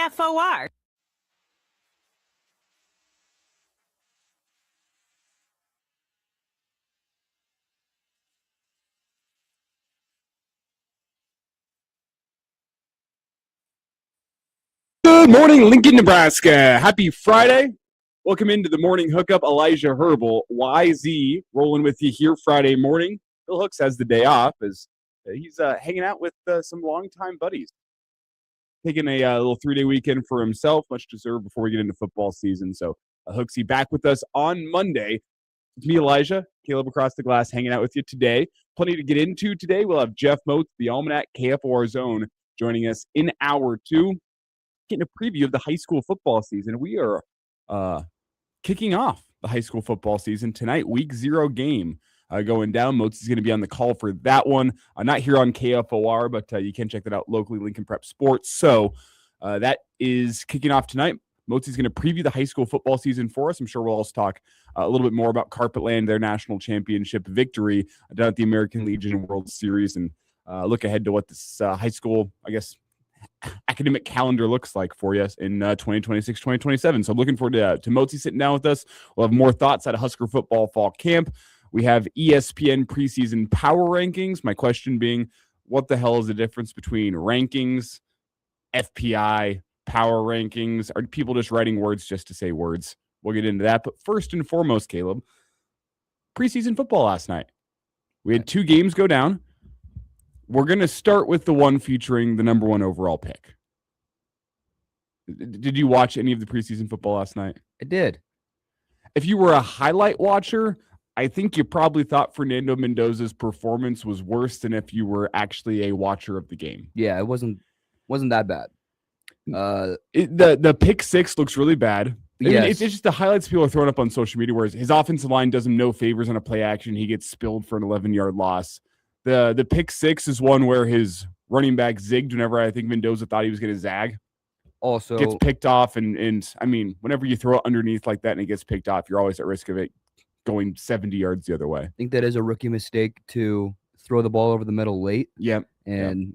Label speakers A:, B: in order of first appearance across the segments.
A: KFOR.
B: Good morning, Lincoln, Nebraska. Happy Friday. Welcome into the morning hookup. Elijah Herbal, YZ, rolling with you here Friday morning. Bill Hooks has the day off as he's hanging out with some longtime buddies. Taking a little 3-day weekend for himself, much deserved before we get into football season. So Hooksy back with us on Monday. It's me, Elijah, Caleb across the glass, hanging out with you today. Plenty to get into today. We'll have Jeff Moats, the Almanac KFOR Zone, joining us in hour 2. Getting a preview of the high school football season. We are kicking off the high school football season tonight. Week 0 game going down. Moats is going to be on the call for that one. Not here on KFOR, but you can check that out locally, Lincoln Prep Sports. So that is kicking off tonight. Moats is going to preview the high school football season for us. I'm sure we'll also talk a little bit more about Carpetland, their national championship victory down at the American Legion World Series, and look ahead to what this high school, I guess, academic calendar looks like for you in 2026, 2027. So I'm looking forward to Mozi sitting down with us. We'll have more thoughts at a Husker football fall camp. We have ESPN preseason power rankings. My question being, what the hell is the difference between rankings, FPI, power rankings? Are people just writing words just to say words? We'll get into that. But first and foremost, Caleb, preseason football last night. We had 2 games go down. We're going to start with the one featuring the number 1 overall pick. Did you watch any of the preseason football last night?
C: I did.
B: If you were a highlight watcher, I think you probably thought Fernando Mendoza's performance was worse than if you were actually a watcher of the game.
C: Yeah, it wasn't that bad.
B: The pick 6 looks really bad.
C: Yes.
B: It's just the highlights people are throwing up on social media, whereas his offensive line does him no favors on a play action. He gets spilled for an 11-yard loss. The pick 6 is one where his running back zigged whenever I think Mendoza thought he was going to zag.
C: Also
B: gets picked off, and I mean, whenever you throw it underneath like that and it gets picked off, you're always at risk of it going 70 yards the other way.
C: I think that is a rookie mistake to throw the ball over the middle late.
B: Yeah.
C: And,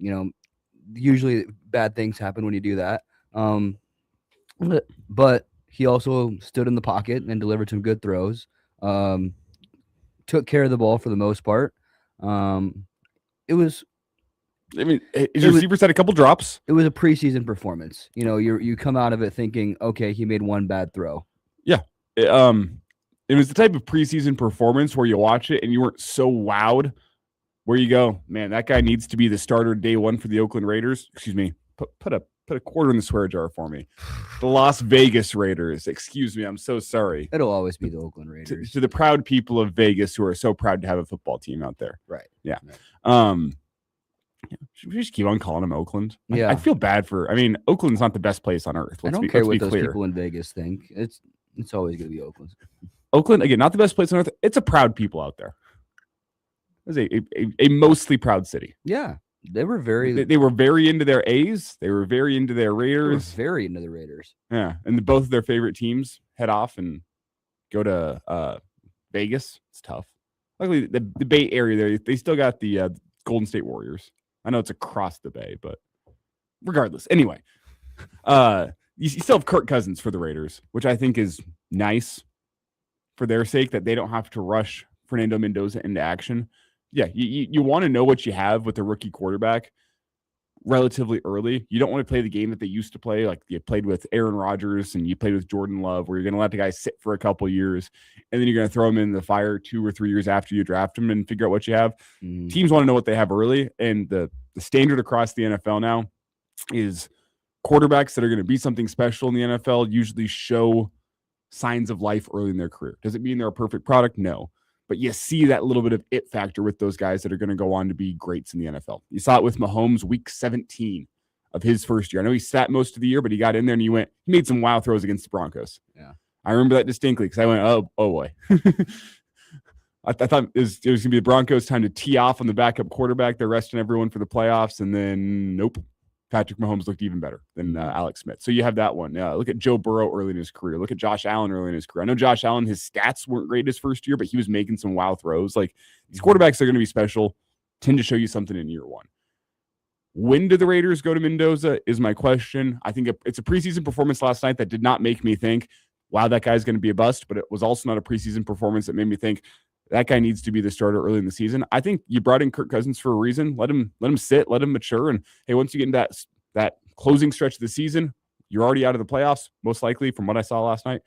C: usually bad things happen when you do that. But he also stood in the pocket and delivered some good throws. Took care of the ball for the most part. His receivers had a couple drops. It was a preseason performance. You come out of it thinking, okay, he made one bad throw.
B: Yeah. It was the type of preseason performance where you watch it and you weren't so wowed, where you go, man, that guy needs to be the starter day 1 for the Oakland Raiders. Excuse me. Put a quarter in the swear jar for me. The Las Vegas Raiders. Excuse me. I'm so sorry.
C: It'll always be the Oakland Raiders.
B: To the proud people of Vegas who are so proud to have a football team out there.
C: Right.
B: Yeah.
C: Right.
B: Should we just keep on calling them Oakland?
C: Yeah.
B: I feel bad Oakland's not the best place on earth.
C: I don't care what those people in Vegas think. It's always going to be Oakland.
B: Oakland, again, not the best place on earth. It's a proud people out there. It was a mostly proud city.
C: Yeah. They were very
B: into their A's. They were very into their Raiders.
C: Very into the Raiders.
B: Yeah. And both of their favorite teams head off and go to Vegas. It's tough. Luckily, the Bay Area there, they still got the Golden State Warriors. I know it's across the Bay, but regardless. Anyway, you still have Kirk Cousins for the Raiders, which I think is nice for their sake, that they don't have to rush Fernando Mendoza into action. Yeah, you want to know what you have with a rookie quarterback relatively early. You don't want to play the game that they used to play, like you played with Aaron Rodgers and you played with Jordan Love, where you're going to let the guy sit for a couple years and then you're going to throw him in the fire 2 or 3 years after you draft him and figure out what you have. Teams want to know what they have early, and the standard across the NFL now is quarterbacks that are going to be something special in the NFL usually show signs of life early in their career. Does it mean they're a perfect product? No. But you see that little bit of it factor with those guys that are going to go on to be greats in the NFL. You saw it with Mahomes week 17 of his first year. I know he sat most of the year, but he got in there and he made some wild throws against the Broncos.
C: Yeah.
B: I remember that distinctly because I went, oh boy. I thought it was going to be the Broncos' time to tee off on the backup quarterback. They're resting everyone for the playoffs. And then, nope. Patrick Mahomes looked even better than Alex Smith. So you have that one. Look at Joe Burrow early in his career. Look at Josh Allen early in his career. I know Josh Allen, his stats weren't great his first year, but he was making some wild throws. Like, these quarterbacks are going to be special, tend to show you something in year 1. When do the Raiders go to Mendoza is my question. I think it's a preseason performance last night that did not make me think, wow, that guy's going to be a bust, but it was also not a preseason performance that made me think that guy needs to be the starter early in the season. I think you brought in Kirk Cousins for a reason. Let him sit, let him mature. And hey, once you get into that closing stretch of the season, you're already out of the playoffs, most likely, from what I saw last night.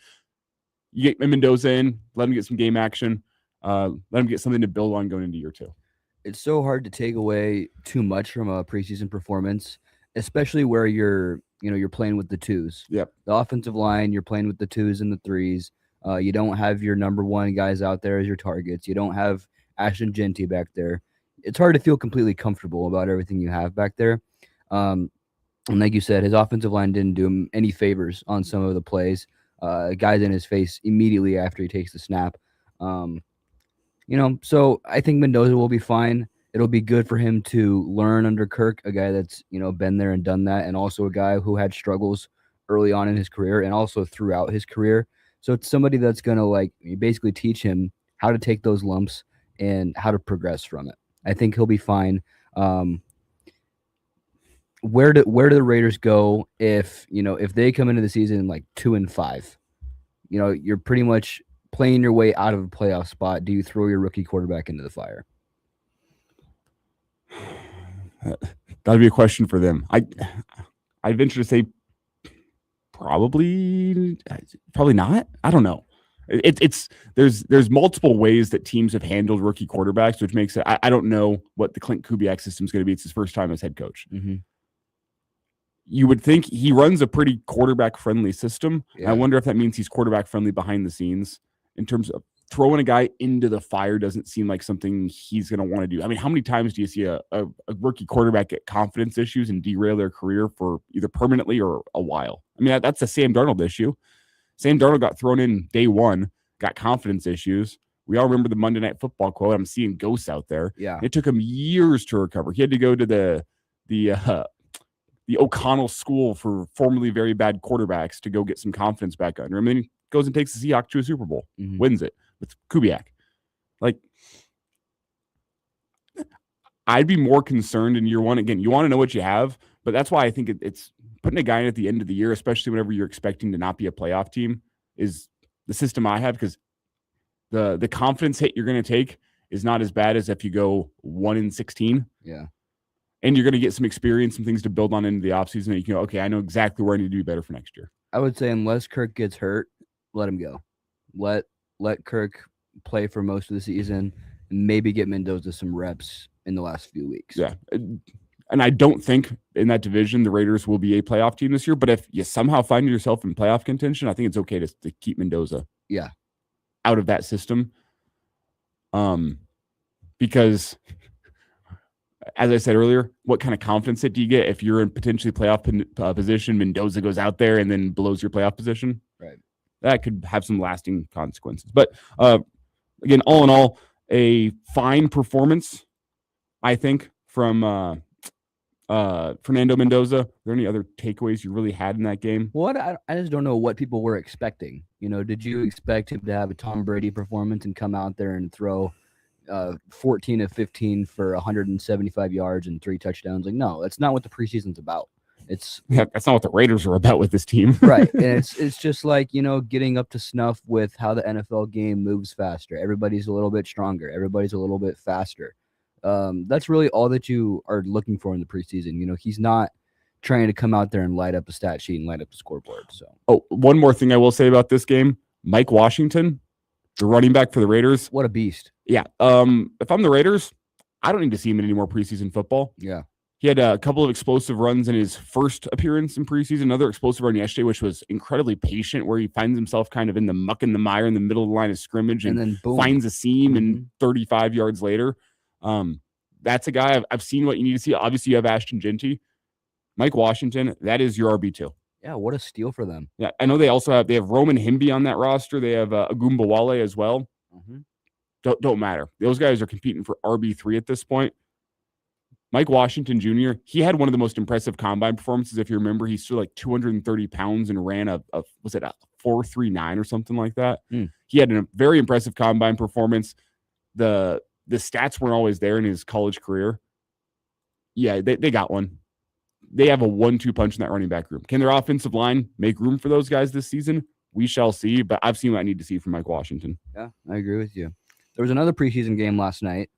B: You get Mendoza in, let him get some game action, let him get something to build on going into year 2.
C: It's so hard to take away too much from a preseason performance, especially where you're playing with the twos.
B: Yep.
C: The offensive line, you're playing with the twos and the threes. You don't have your number one guys out there as your targets. You don't have Ashton Genty back there. It's hard to feel completely comfortable about everything you have back there. And like you said, his offensive line didn't do him any favors on some of the plays. Guys in his face immediately after he takes the snap. So I think Mendoza will be fine. It'll be good for him to learn under Kirk, a guy that's, been there and done that, and also a guy who had struggles early on in his career and also throughout his career. So it's somebody that's going to basically teach him how to take those lumps and how to progress from it. I think he'll be fine. Where do the Raiders go if they come into the season like 2-5? You're pretty much playing your way out of a playoff spot. Do you throw your rookie quarterback into the fire?
B: That'd be a question for them. I'd venture to say probably not. I don't know. There's multiple ways that teams have handled rookie quarterbacks, which makes it. I don't know what the Clint Kubiak system is going to be. It's his first time as head coach.
C: Mm-hmm.
B: You would think he runs a pretty quarterback friendly system.
C: Yeah.
B: I wonder if that means he's quarterback friendly behind the scenes. In terms of throwing a guy into the fire doesn't seem like something he's going to want to do. I mean, how many times do you see a rookie quarterback get confidence issues and derail their career for either permanently or a while? I mean, that's a Sam Darnold issue. Sam Darnold got thrown in day one, got confidence issues. We all remember the Monday Night Football quote. I'm seeing ghosts out there.
C: Yeah.
B: It took him years to recover. He had to go to the O'Connell School for formerly very bad quarterbacks to go get some confidence back under him. And then he goes and takes the Seahawks to a Super Bowl, wins it with Kubiak. Like, I'd be more concerned in year one. Again, you want to know what you have, but that's why I think it's putting a guy in at the end of the year, especially whenever you're expecting to not be a playoff team, is the system I have, because the confidence hit you're going to take is not as bad as if you go 1-16.
C: Yeah. And
B: you're going to get some experience, some things to build on into the offseason that you can go, okay, I know exactly where I need to be better for next year.
C: I would say unless Kirk gets hurt, let him go. Let Kirk play for most of the season and maybe get Mendoza some reps in the last few weeks.
B: Yeah. And I don't think in that division the Raiders will be a playoff team this year, but if you somehow find yourself in playoff contention, I think it's okay to keep Mendoza out of that system. Because as I said earlier, what kind of confidence hit do you get if you're in potentially playoff position, Mendoza goes out there and then blows your playoff position?
C: Right.
B: That could have some lasting consequences. But again, all in all, a fine performance, I think, from Fernando Mendoza. Are there any other takeaways you really had in that game?
C: What I just don't know what people were expecting. Did you expect him to have a Tom Brady performance and come out there and throw 14 of 15 for 175 yards and 3 touchdowns? Like, no, that's not what the preseason's about. That's not
B: what the Raiders are about with this team.
C: Right. And it's just like, getting up to snuff with how the NFL game moves faster. Everybody's a little bit stronger. Everybody's a little bit faster. That's really all that you are looking for in the preseason. He's not trying to come out there and light up a stat sheet and light up the scoreboard. So,
B: one more thing I will say about this game, Mike Washington, the running back for the Raiders.
C: What a beast.
B: Yeah. If I'm the Raiders, I don't need to see him in any more preseason football.
C: Yeah.
B: He had a couple of explosive runs in his first appearance in preseason, another explosive run yesterday, which was incredibly patient, where he finds himself kind of in the muck and the mire in the middle of the line of scrimmage and
C: then boom,
B: finds a seam and 35 yards later. That's a guy I've seen what you need to see. Obviously, you have Ashton Genty. Mike Washington, that is your RB2.
C: Yeah, what a steal for them.
B: Yeah, I know they have Roman Himby on that roster. They have Agumbawale as well. Don't matter. Those guys are competing for RB3 at this point. Mike Washington Jr., he had one of the most impressive combine performances. If you remember, he stood like 230 pounds and ran a 4.39 or something like that. He had a very impressive combine performance. The stats weren't always there in his college career. Yeah, they got one. They have a 1-2 punch in that running back room. Can their offensive line make room for those guys this season? We shall see, but I've seen what I need to see from Mike Washington.
C: Yeah, I agree with you. There was another preseason game last night.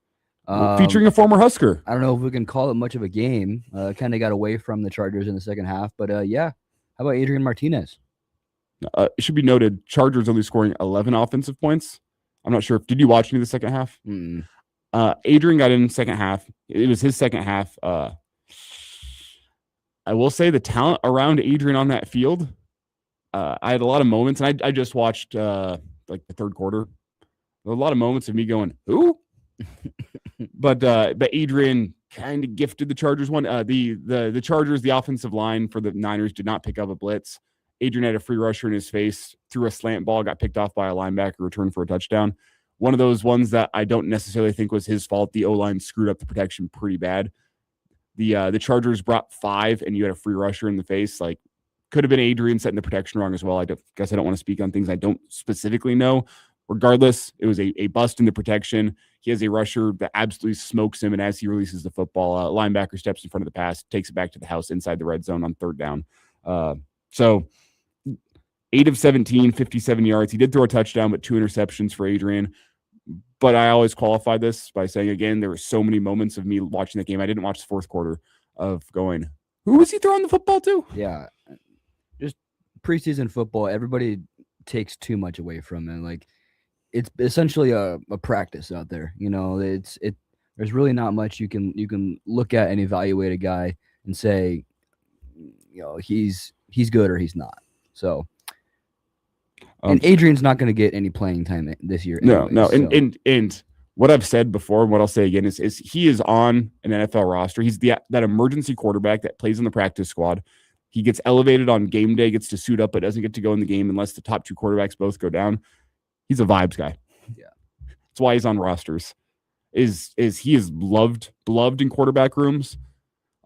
B: Featuring a former Husker.
C: I don't know if we can call it much of a game. Kind of got away from the Chargers in the second half, but yeah. How about Adrian Martinez?
B: It should be noted, Chargers only scoring 11 offensive points. I'm not sure. Did you watch any of the second half? Adrian got in second half. It was his second half. I will say the talent around Adrian on that field. I had a lot of moments, and I just watched like the third quarter. There were a lot of moments of me going, who? but Adrian kind of gifted the Chargers one. The Chargers, the offensive line for the Niners did not pick up a blitz. Adrian had a free rusher in his face, threw a slant ball, got picked off by a linebacker, returned for a touchdown. One of those ones that I don't necessarily think was his fault. The O-line screwed up the protection pretty bad. The Chargers brought 5, and you had a free rusher in the face. Like, could have been Adrian setting the protection wrong as well. I guess I don't want to speak on things I don't specifically know. Regardless, it was a bust in the protection. He has a rusher that absolutely smokes him, and as he releases the football, linebacker steps in front of the pass, takes it back to the house inside the red zone on third down. So 8 of 17, 57 yards. He did throw a touchdown, but 2 interceptions for Adrian. But I always qualify this by saying, again, there were so many moments of me watching that game. I didn't watch the fourth quarter of going, who was he throwing the football to?
C: Yeah. Just preseason football, everybody takes too much away from it. Like, it's essentially a practice out there. You know, there's really not much you can look at and evaluate a guy and say, you know, he's good or he's not. So, and Adrian's not going to get any playing time this year.
B: No.
C: So.
B: And what I've said before, and what I'll say again is he is on an NFL roster. He's that emergency quarterback that plays in the practice squad. He gets elevated on game day, gets to suit up, but doesn't get to go in the game unless the top 2 quarterbacks both go down. He's a vibes guy.
C: Yeah,
B: that's why he's on rosters. Is he is beloved in quarterback rooms.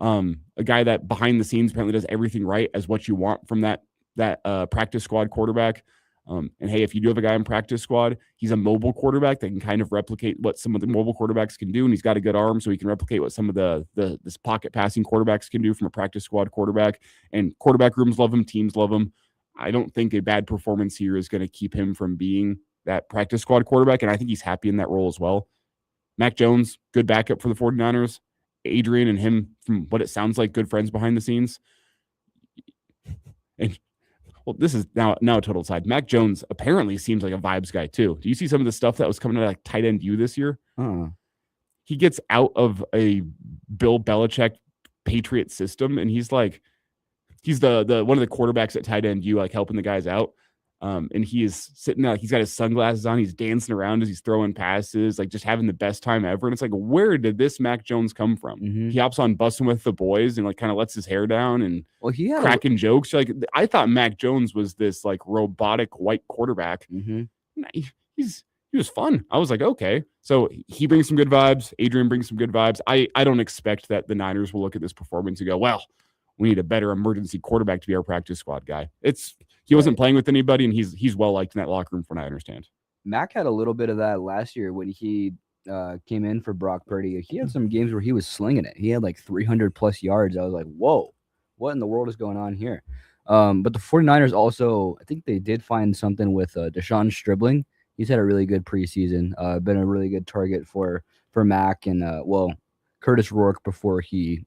B: A guy that behind the scenes apparently does everything right as what you want from that practice squad quarterback. And hey, if you do have a guy in practice squad, he's a mobile quarterback that can kind of replicate what some of the mobile quarterbacks can do, and he's got a good arm, so he can replicate what some of this pocket passing quarterbacks can do from a practice squad quarterback. And quarterback rooms love him, teams love him. I don't think a bad performance here is going to keep him from being that practice squad quarterback, and I think he's happy in that role as well. Mac Jones, good backup for the 49ers. Adrian and him, from what it sounds like, good friends behind the scenes. And well, this is now a total side. Mac Jones apparently seems like a vibes guy too. Do you see some of the stuff that was coming out of like tight end U this year? He gets out of a Bill Belichick Patriot system, and he's the one of the quarterbacks at tight end U, like helping the guys out. And he is sitting there, he's got his sunglasses on, he's dancing around as he's throwing passes, like just having the best time ever. And it's like, where did this Mac Jones come from?
C: Mm-hmm.
B: He hops on Bussin' with the Boys and like kind of lets his hair down and
C: he
B: cracking jokes. Like, I thought Mac Jones was this like robotic white quarterback.
C: Mm-hmm.
B: He was fun. I was like, okay. So he brings some good vibes. Adrian brings some good vibes. I don't expect that the Niners will look at this performance and go, well, we need a better emergency quarterback to be our practice squad guy. He wasn't playing with anybody, and he's well liked in that locker room, from what I understand.
C: Mac had a little bit of that last year when he came in for Brock Purdy. He had some games where he was slinging it. He had like 300 plus yards. I was like, whoa, what in the world is going on here? But the 49ers also, I think they did find something with Deshaun Stribling. He's had a really good preseason, been a really good target for Mac and, Curtis Rourke before he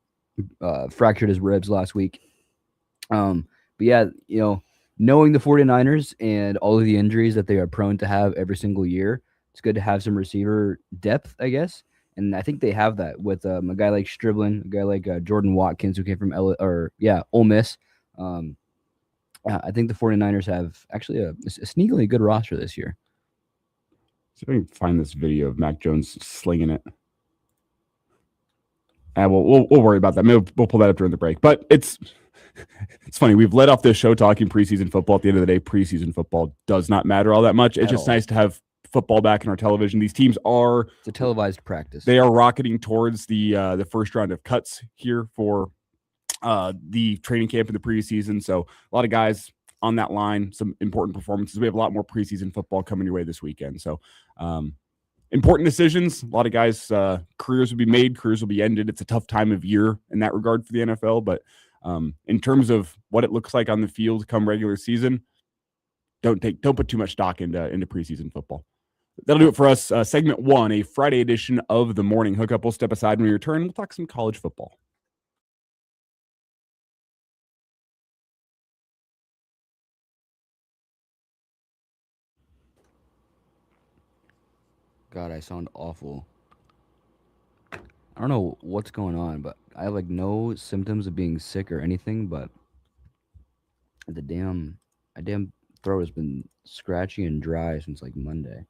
C: fractured his ribs last week. But yeah, you know, knowing the 49ers and all of the injuries that they are prone to have every single year, it's good to have some receiver depth, I guess. And I think they have that with a guy like Stribling, a guy like Jordan Watkins, who came from Ole Miss. I think the 49ers have actually a sneakily good roster this year.
B: See if I can find this video of Mac Jones slinging it. We'll worry about that. Maybe we'll pull that up during the break. But it's funny. We've led off this show talking preseason football. At the end of the day, preseason football does not matter all that much. It's just nice to have football back in our television. These teams it's
C: a televised practice.
B: They are rocketing towards the first round of cuts here for the training camp in the preseason. So a lot of guys on that line, some important performances. We have a lot more preseason football coming your way this weekend. So important decisions. A lot of guys' careers will be made, careers will be ended. It's a tough time of year in that regard for the NFL. But in terms of what it looks like on the field come regular season, don't put too much stock into preseason football. That'll do it for us. Segment 1, a Friday edition of the Morning Hookup. We'll step aside when we return. We'll talk some college football.
C: God, I sound awful. I don't know what's going on, but I have like no symptoms of being sick or anything, but my damn throat has been scratchy and dry since like Monday.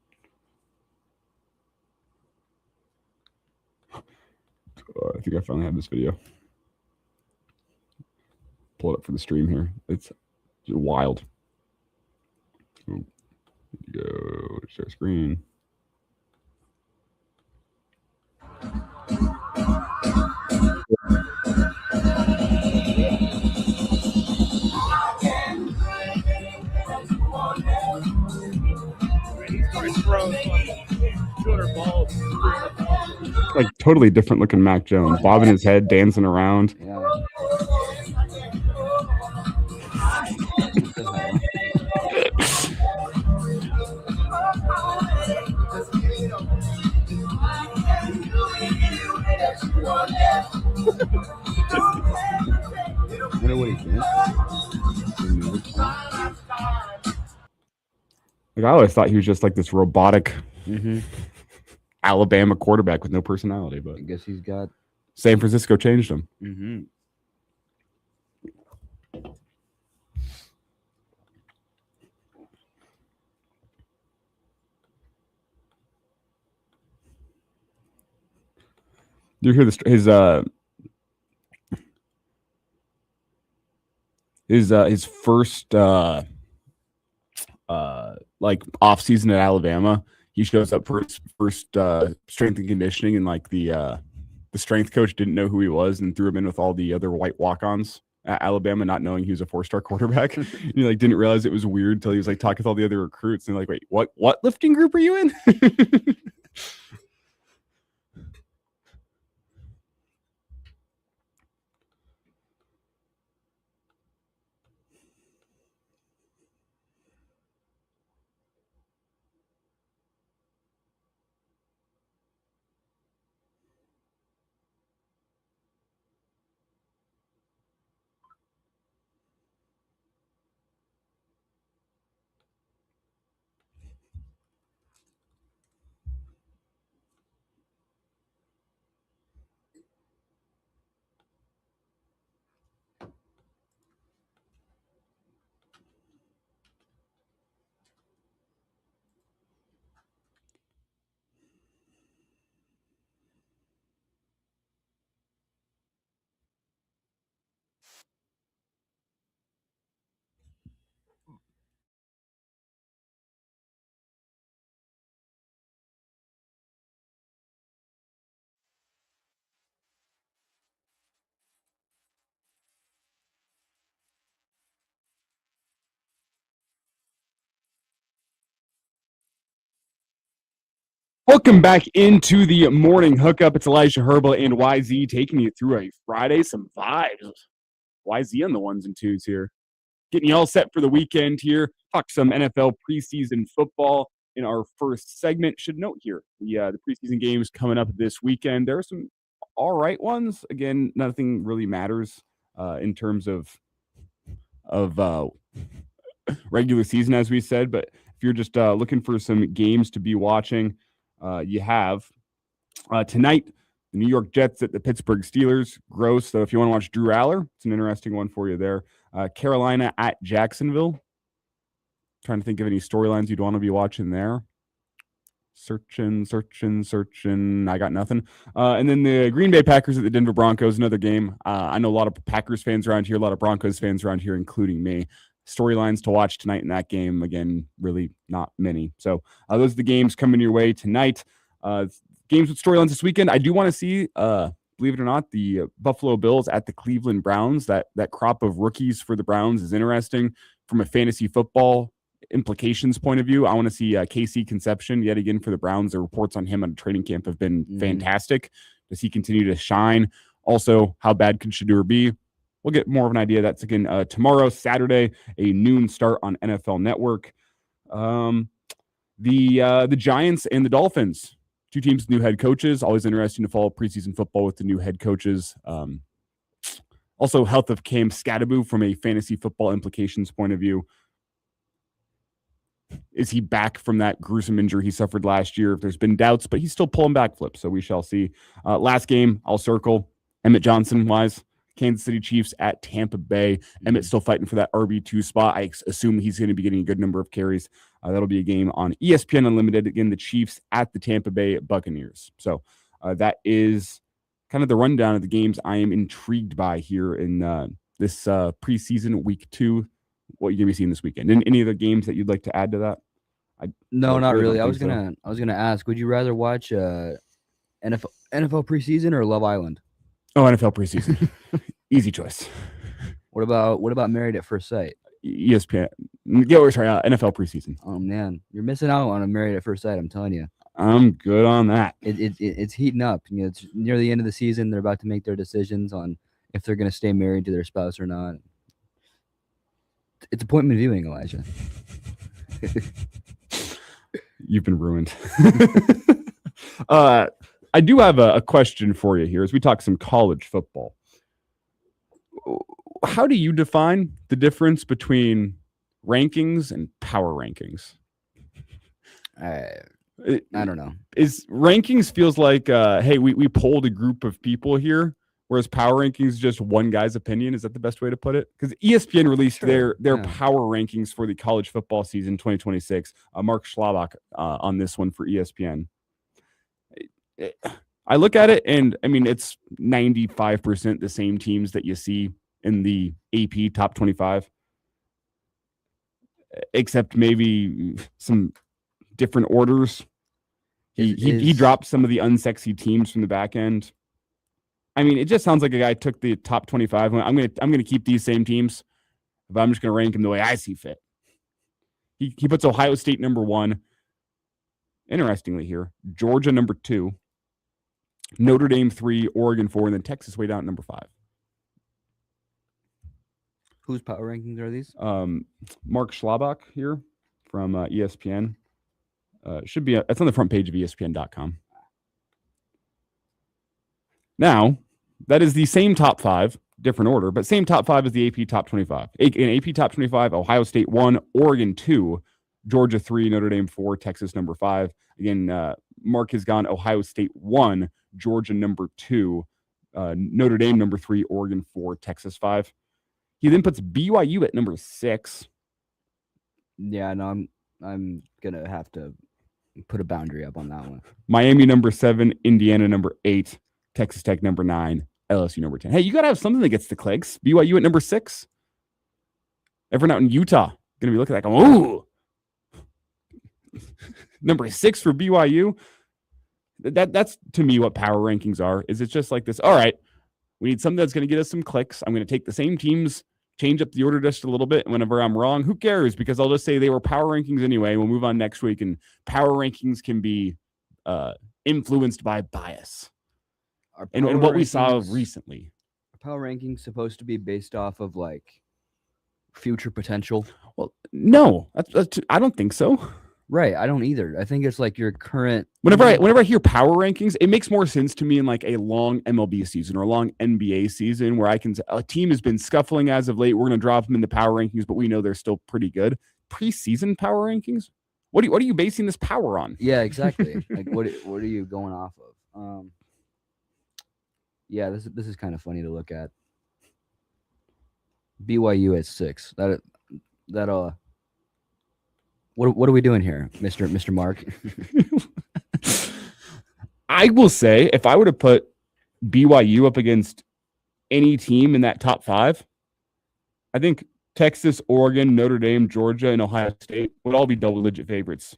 B: I think I finally have this video. Pull it up for the stream here. It's wild. Go share screen. Like totally different looking Mac Jones, bobbing his head, dancing around.
C: Yeah. What the hell? I wonder what he thinks.
B: Like I always thought he was just like this robotic
C: Mm-hmm.
B: Alabama quarterback with no personality, but
C: I guess he's got.
B: San Francisco changed him.
C: Mm-hmm.
B: You hear this? His first like off season at Alabama. He shows up for his first strength and conditioning, and like the strength coach didn't know who he was and threw him in with all the other white walk-ons at Alabama, not knowing he was a 4-star quarterback. He like didn't realize it was weird until he was like talking with all the other recruits, and like, wait, what lifting group are you in? Welcome back into the Morning Hookup. It's Elijah Herbal and YZ taking you through a Friday, some vibes. YZ on the ones and twos here. Getting you all set for the weekend here. Talk some NFL preseason football in our first segment. Should note here, the preseason games coming up this weekend. There are some all right ones. Again, nothing really matters in terms of regular season, as we said. But if you're just looking for some games to be watching, you have tonight the New York Jets at the Pittsburgh Steelers. Gross. So if you want to watch Drew Aller, it's an interesting one for you there. Carolina at Jacksonville. Trying to think of any storylines you'd want to be watching there. Searching. I got nothing. And then the Green Bay Packers at the Denver Broncos, another game. I know a lot of Packers fans around here, a lot of Broncos fans around here, including me. Storylines to watch tonight in that game. Again, really not many. So those are the games coming your way tonight. Games with storylines this weekend. I do want to see, believe it or not, the Buffalo Bills at the Cleveland Browns. That crop of rookies for the Browns is interesting from a fantasy football implications point of view, I want to see KC Conception yet again for the Browns. The reports on him on training camp have been fantastic. Does he continue to shine? Also, how bad could Shedeur be? We'll get more of an idea. That's again tomorrow, Saturday, a noon start on NFL Network. The Giants and the Dolphins, two teams with new head coaches. Always interesting to follow preseason football with the new head coaches. Also, health of Cam Scatterbo from a fantasy football implications point of view. Is he back from that gruesome injury he suffered last year? If there's been doubts, but he's still pulling backflips, so we shall see. Last game, I'll circle Emmett Johnson-wise. Kansas City Chiefs at Tampa Bay. Emmett's still fighting for that RB2 spot. I assume he's going to be getting a good number of carries. That'll be a game on ESPN Unlimited. Again, the Chiefs at the Tampa Bay Buccaneers. So that is kind of the rundown of the games I am intrigued by here in this preseason week 2. What you're going to be seeing this weekend. And any other games that you'd like to add to that?
C: No, not really. I was gonna ask, would you rather watch NFL preseason or Love Island?
B: Oh, NFL preseason. Easy choice.
C: What about Married at First Sight?
B: ESPN. NFL preseason.
C: Oh man, you're missing out on a Married at First Sight. I'm telling you.
B: I'm good on that.
C: It's heating up. You know, it's near the end of the season. They're about to make their decisions on if they're going to stay married to their spouse or not. It's appointment viewing, Elijah.
B: You've been ruined. I do have a question for you here as we talk some college football. How do you define the difference between rankings and power rankings?
C: I don't know.
B: Is rankings feels like, hey, we polled a group of people here, whereas power rankings is just one guy's opinion. Is that the best way to put it? Because ESPN released their power rankings for the college football season 2026. Mark Schlabach on this one for ESPN. I look at it, and I mean, it's 95% the same teams that you see in the AP top 25, except maybe some different orders. He dropped some of the unsexy teams from the back end. I mean, it just sounds like a guy took the top 25. I'm gonna keep these same teams, but I'm just gonna rank them the way I see fit. He puts Ohio State number 1. Interestingly here, Georgia number 2, Notre Dame 3, Oregon 4, and then Texas way down at number 5.
C: Whose power rankings are these?
B: Mark Schlabach here from ESPN. Should be it's on the front page of ESPN.com. Now, that is the same top 5, different order, but same top 5 as the AP top 25. In AP top 25, Ohio State 1, Oregon 2, Georgia 3, Notre Dame 4, Texas number 5. Again, Mark has gone Ohio State 1, Georgia number 2, Notre Dame number 3, Oregon 4, Texas 5. He then puts BYU at number 6.
C: Yeah, no, I'm gonna have to put a boundary up on that one.
B: Miami number 7, Indiana number 8, Texas Tech number 9, LSU number 10. Hey, you gotta have something that gets the clicks. BYU at number 6. Everyone out in Utah gonna be looking at that going, ooh. Number 6 for BYU. That's to me what power rankings are. Is it's just like this, all right, we need something that's going to get us some clicks. I'm going to take the same teams, change up the order just a little bit. And whenever I'm wrong, who cares? Because I'll just say they were power rankings anyway. We'll move on next week. And power rankings can be influenced by bias. And what we saw recently.
C: Are power rankings supposed to be based off of like future potential?
B: Well, no, I don't think so.
C: Right, I don't either. I think it's like your current.
B: Whenever I hear power rankings, it makes more sense to me in like a long MLB season or a long NBA season where I can say a team has been scuffling as of late. We're going to drop them in the power rankings, but we know they're still pretty good. Preseason power rankings? What are you basing this power on?
C: Yeah, exactly. Like what are you going off of? Yeah, this is kind of funny to look at. BYU at 6. What are we doing here, Mr. Mark?
B: I will say, if I were to put BYU up against any team in that top 5, I think Texas, Oregon, Notre Dame, Georgia, and Ohio State would all be double-digit favorites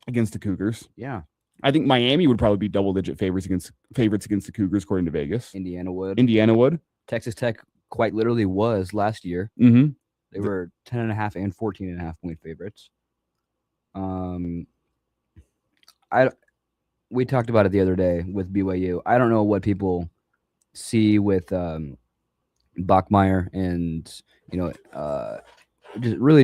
B: against the Cougars.
C: Yeah.
B: I think Miami would probably be double-digit favorites against the Cougars, according to Vegas.
C: Indiana would.
B: Texas
C: Tech quite literally was last year.
B: Mm-hmm.
C: They were 10.5 and 14.5 point favorites. I we talked about it the other day with BYU. I don't know what people see with Bachmeyer and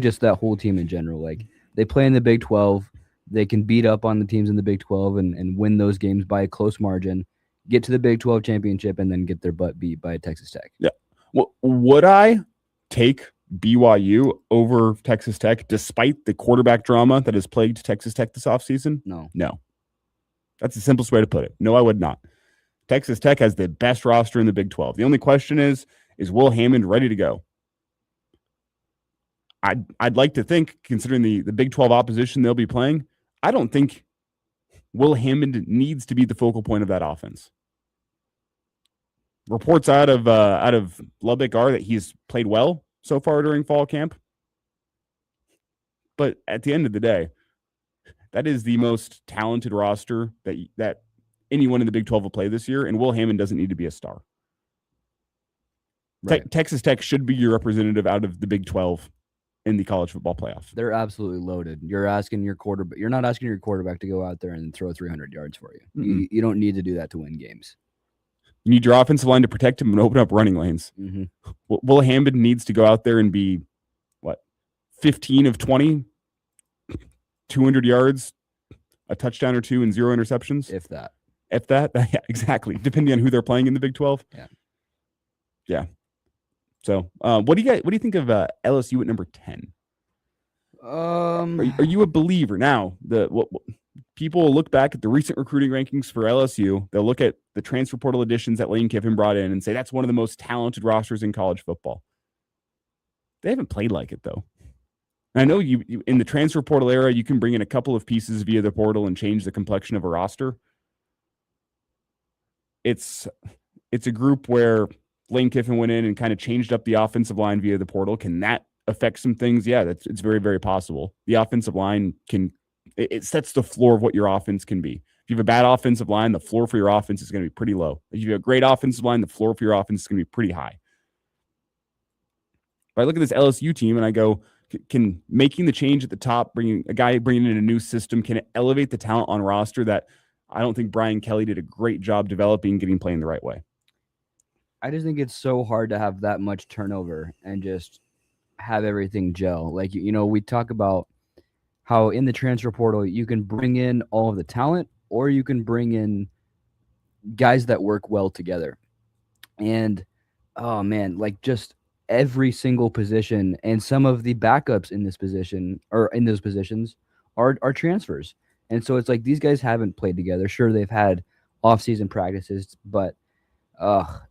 C: just that whole team in general. Like they play in the Big 12, they can beat up on the teams in the Big 12 and win those games by a close margin, get to the Big 12 championship, and then get their butt beat by Texas Tech.
B: Yeah. Well, would I take BYU over Texas Tech despite the quarterback drama that has plagued Texas Tech this offseason? No. That's the simplest way to put it. No, I would not. Texas Tech has the best roster in the Big 12. The only question is Will Hammond ready to go? I'd like to think, considering the Big 12 opposition they'll be playing, I don't think Will Hammond needs to be the focal point of that offense. Reports out of Lubbock are that he's played well so far during fall camp. But at the end of the day, that is the most talented roster that anyone in the Big 12 will play this year, and Will Hammond doesn't need to be a star. Right. Texas Tech should be your representative out of the Big 12 in the college football playoff.
C: They're absolutely loaded. You're not asking your quarterback to go out there and throw 300 yards for you. You don't need to do that to win games.
B: You need your offensive line to protect him and open up running lanes.
C: Mm-hmm.
B: Will Hammond needs to go out there and be, 15 of 20, 200 yards, a touchdown or two, and 0 interceptions?
C: If that.
B: Yeah, exactly. Depending on who they're playing in the Big 12. Yeah. So, what do you think of LSU at number 10? Are you a believer now? People will look back at the recent recruiting rankings for LSU. They'll look at the transfer portal additions that Lane Kiffin brought in and say that's one of the most talented rosters in college football. They haven't played like it, though. And I know you in the transfer portal era, you can bring in a couple of pieces via the portal and change the complexion of a roster. It's a group where Lane Kiffin went in and kind of changed up the offensive line via the portal. Can that affect some things? Yeah, it's very, very possible. The offensive line it sets the floor of what your offense can be. If you have a bad offensive line, the floor for your offense is going to be pretty low. If you have a great offensive line, the floor for your offense is going to be pretty high. But I look at this LSU team and I go, can making the change at the top, bringing in a new system, can it elevate the talent on roster that I don't think Brian Kelly did a great job developing, getting playing the right way?
C: I just think it's so hard to have that much turnover and just have everything gel. Like, we talk about how in the transfer portal, you can bring in all of the talent or you can bring in guys that work well together. And, oh man, like just every single position and some of the backups in this position or in those positions are transfers. And so it's like these guys haven't played together. Sure, they've had off-season practices, but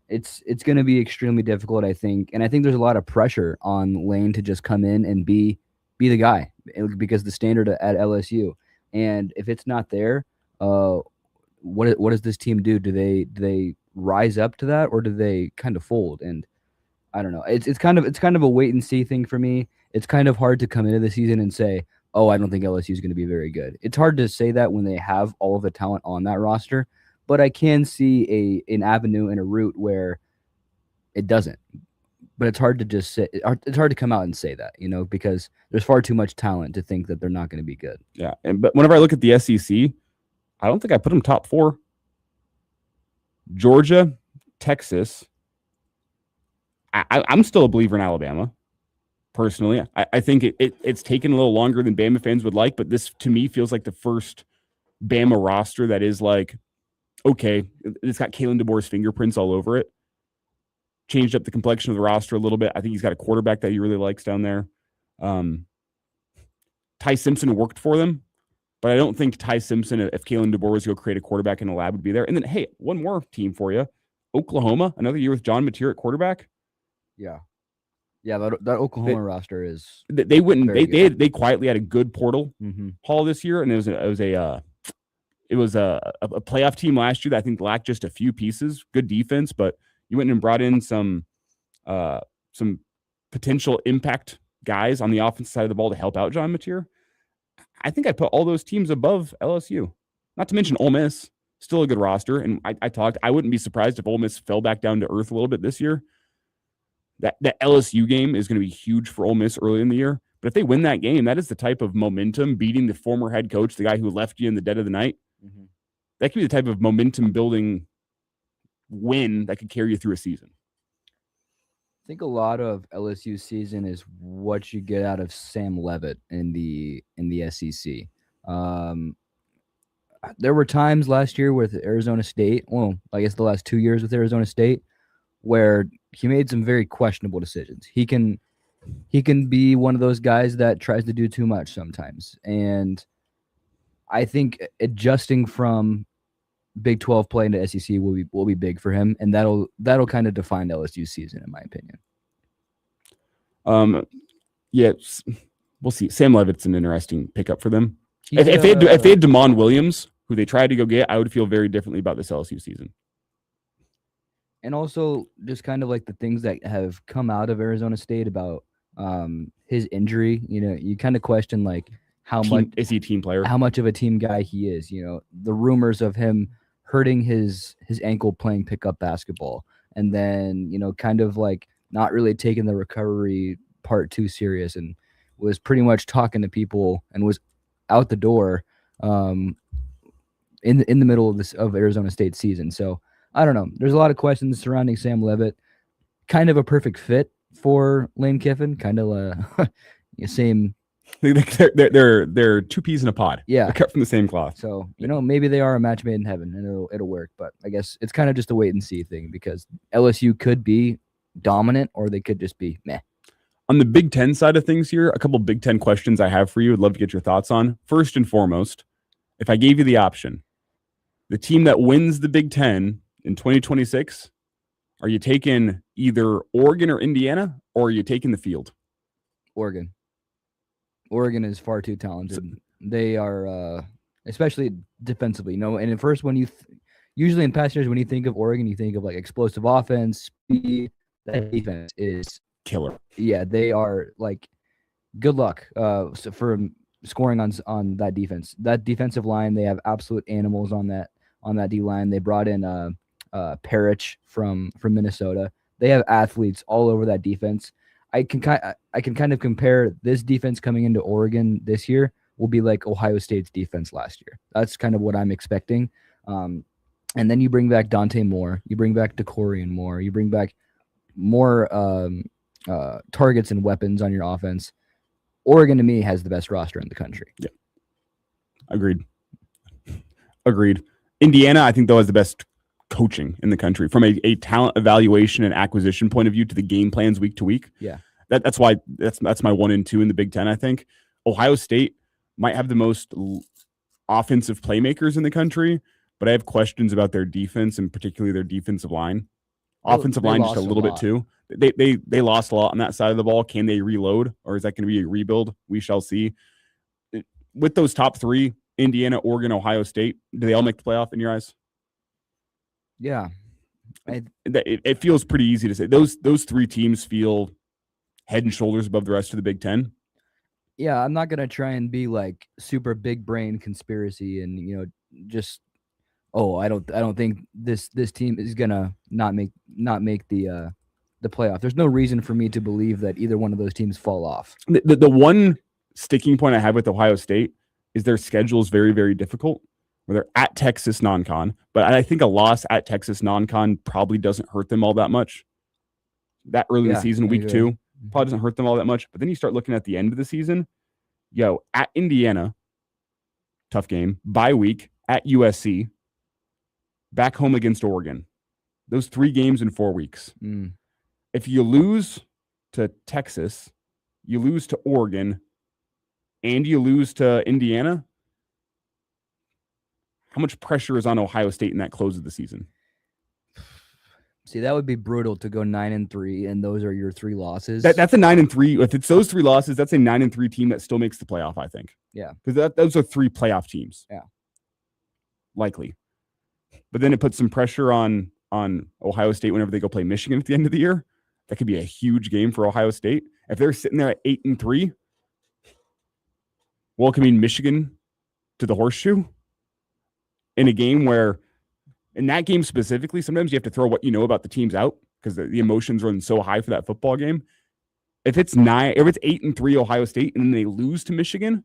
C: it's going to be extremely difficult, I think. And I think there's a lot of pressure on Lane to just come in and be the guy because the standard at LSU. And if it's not there, what does this team do? Do they rise up to that or do they kind of fold? And I don't know. It's kind of a wait and see thing for me. It's kind of hard to come into the season and say, oh, I don't think LSU is going to be very good. It's hard to say that when they have all of the talent on that roster. But I can see an avenue and a route where it doesn't. But it's hard to just say. It's hard to come out and say that, because there's far too much talent to think that they're not going to be good.
B: Yeah, but whenever I look at the SEC, I don't think I put them top 4. Georgia, Texas. I'm still a believer in Alabama. Personally, I think it's taken a little longer than Bama fans would like, but this to me feels like the first Bama roster that is like, okay, it's got Kalen DeBoer's fingerprints all over it. Changed up the complexion of the roster a little bit. I think he's got a quarterback that he really likes down there. Ty Simpson worked for them, but I don't think Ty Simpson, if Kalen DeBoer was to go create a quarterback in a lab, would be there. And then, hey, one more team for you. Oklahoma, another year with John Mateer at quarterback.
C: Yeah. Yeah, that Oklahoma roster is.
B: They they quietly had a good portal haul this year, and it was a playoff team last year that I think lacked just a few pieces. Good defense, but you went and brought in some potential impact guys on the offensive side of the ball to help out John Mateer. I think I put all those teams above LSU. Not to mention Ole Miss, still a good roster, and I wouldn't be surprised if Ole Miss fell back down to earth a little bit this year. That LSU game is going to be huge for Ole Miss early in the year. But if they win that game, that is the type of momentum, beating the former head coach, the guy who left you in the dead of the night. Mm-hmm. That could be the type of momentum building win that could carry you through a season.
C: I think a lot of LSU season is what you get out of Sam Leavitt in the SEC. There were times last year with Arizona State, well, I guess the last 2 years with Arizona State, where he made some very questionable decisions. He can be one of those guys that tries to do too much sometimes. And I think adjusting from Big 12 play into SEC will be big for him, and that'll kind of define LSU's season, in my opinion.
B: Yeah, we'll see. Sam Leavitt's an interesting pickup for them. If they had Damon Williams, who they tried to go get, I would feel very differently about this LSU season.
C: And also just kind of like the things that have come out of Arizona State about his injury. You know, you kind of question like much
B: is he a team player?
C: How much of a team guy he is. You know, the rumors of him hurting his ankle playing pickup basketball, and then, you know, kind of like not really taking the recovery part too serious, and was pretty much talking to people and was out the door in the middle of Arizona State season. So I don't know. There's a lot of questions surrounding Sam Leavitt. Kind of a perfect fit for Lane Kiffin. Kind of same.
B: They're two peas in a pod.
C: Yeah,
B: they're cut from the same cloth.
C: So, you know, maybe they are a match made in heaven, and it'll work. But I guess it's kind of just a wait and see thing, because LSU could be dominant or they could just be meh.
B: On the Big Ten side of things here, a couple Big Ten questions I have for you. I'd love to get your thoughts on. First and foremost, if I gave you the option, the team that wins the Big Ten in 2026, are you taking either Oregon or Indiana, or are you taking the field?
C: Oregon. Oregon is far too talented. They are, especially defensively. You know, and at first, when usually in past years, when you think of Oregon, you think of like explosive offense, speed. That defense is
B: killer.
C: Yeah, they are like, good luck for scoring on that defense. That defensive line, they have absolute animals on that D line. They brought in Parrish from Minnesota. They have athletes all over that defense. I can kind of compare this defense coming into Oregon this year will be like Ohio State's defense last year. That's kind of what I'm expecting. And then you bring back Dante Moore, you bring back DeCorian Moore, you bring back more targets and weapons on your offense. Oregon, to me, has the best roster in the country.
B: Yeah, agreed. Indiana, I think, though, has the best coaching in the country from a talent evaluation and acquisition point of view to the game plans week to week.
C: Yeah,
B: that's why that's my 1 and 2 in the Big Ten. I think Ohio State might have the most offensive playmakers in the country, but I have questions about their defense, and particularly their defensive line. Offensive line just a little bit too. They lost a lot on that side of the ball. Can they reload, or is that going to be a rebuild? We shall see. With those top three, Indiana, Oregon, Ohio State, do they all make the playoff in your eyes?
C: Yeah.
B: It feels pretty easy to say. Those three teams feel head and shoulders above the rest of the Big Ten.
C: Yeah, I'm not going to try and be like super big brain conspiracy and, you know, just I don't think this team is gonna not make the playoff. There's no reason for me to believe that either one of those teams fall off.
B: The one sticking point I have with Ohio State is their schedule is very, very difficult. Where they're at Texas non-con, but I think a loss at Texas non-con probably doesn't hurt them all that much. That early in the season, week 2, probably doesn't hurt them all that much. But then you start looking at the end of the season. At Indiana, tough game. Bye week at USC. Back home against Oregon. Those 3 games in 4 weeks. If you lose to Texas, you lose to Oregon, and you lose to Indiana, how much pressure is on Ohio State in that close of the season?
C: See, that would be brutal to go 9-3, and those are your 3 losses.
B: That's a 9-3. If it's those 3 losses, that's a 9-3 team that still makes the playoff, I think.
C: Yeah.
B: Because those are 3 playoff teams.
C: Yeah.
B: Likely. But then it puts some pressure on Ohio State whenever they go play Michigan at the end of the year. That could be a huge game for Ohio State. If they're sitting there at 8-3, welcoming Michigan to the horseshoe in a game where, in that game specifically, sometimes you have to throw what you know about the teams out because the emotions run so high for that football game. if it's 8-3 Ohio State and then they lose to Michigan,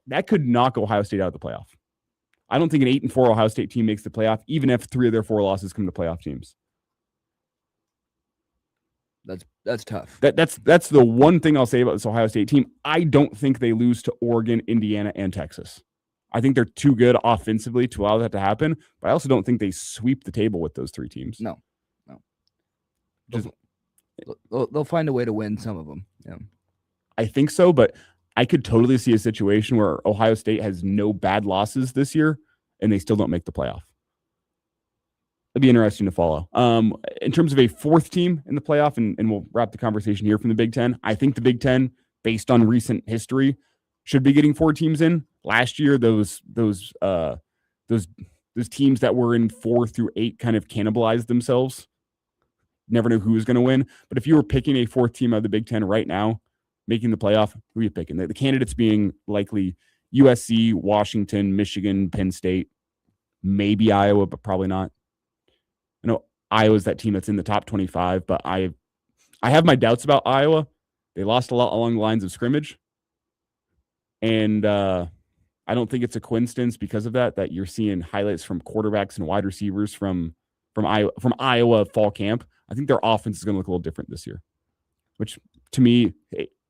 B: that could knock Ohio State out of the playoff. I don't think an 8-4 Ohio State team makes the playoff, even if 3 of their 4 losses come to playoff teams.
C: That's tough.
B: That's the one thing I'll say about this Ohio State team. I don't think they lose to Oregon, Indiana, and Texas. I think they're too good offensively to allow that to happen, but I also don't think they sweep the table with those 3 teams.
C: No. They'll find a way to win some of them. Yeah.
B: I think so, but I could totally see a situation where Ohio State has no bad losses this year and they still don't make the playoff. It'd be interesting to follow. In terms of a 4th team in the playoff, and we'll wrap the conversation here from the Big Ten, I think the Big Ten, based on recent history, should be getting 4 teams in. Last year, those teams that were in 4 through 8 kind of cannibalized themselves. Never knew who was going to win. But if you were picking a 4th team out of the Big Ten right now, making the playoff, who are you picking? The candidates being likely USC, Washington, Michigan, Penn State, maybe Iowa, but probably not. I know Iowa's that team that's in the top 25, but I have my doubts about Iowa. They lost a lot along the lines of scrimmage. And I don't think it's a coincidence because of that you're seeing highlights from quarterbacks and wide receivers from Iowa fall camp. I think their offense is going to look a little different this year, which to me,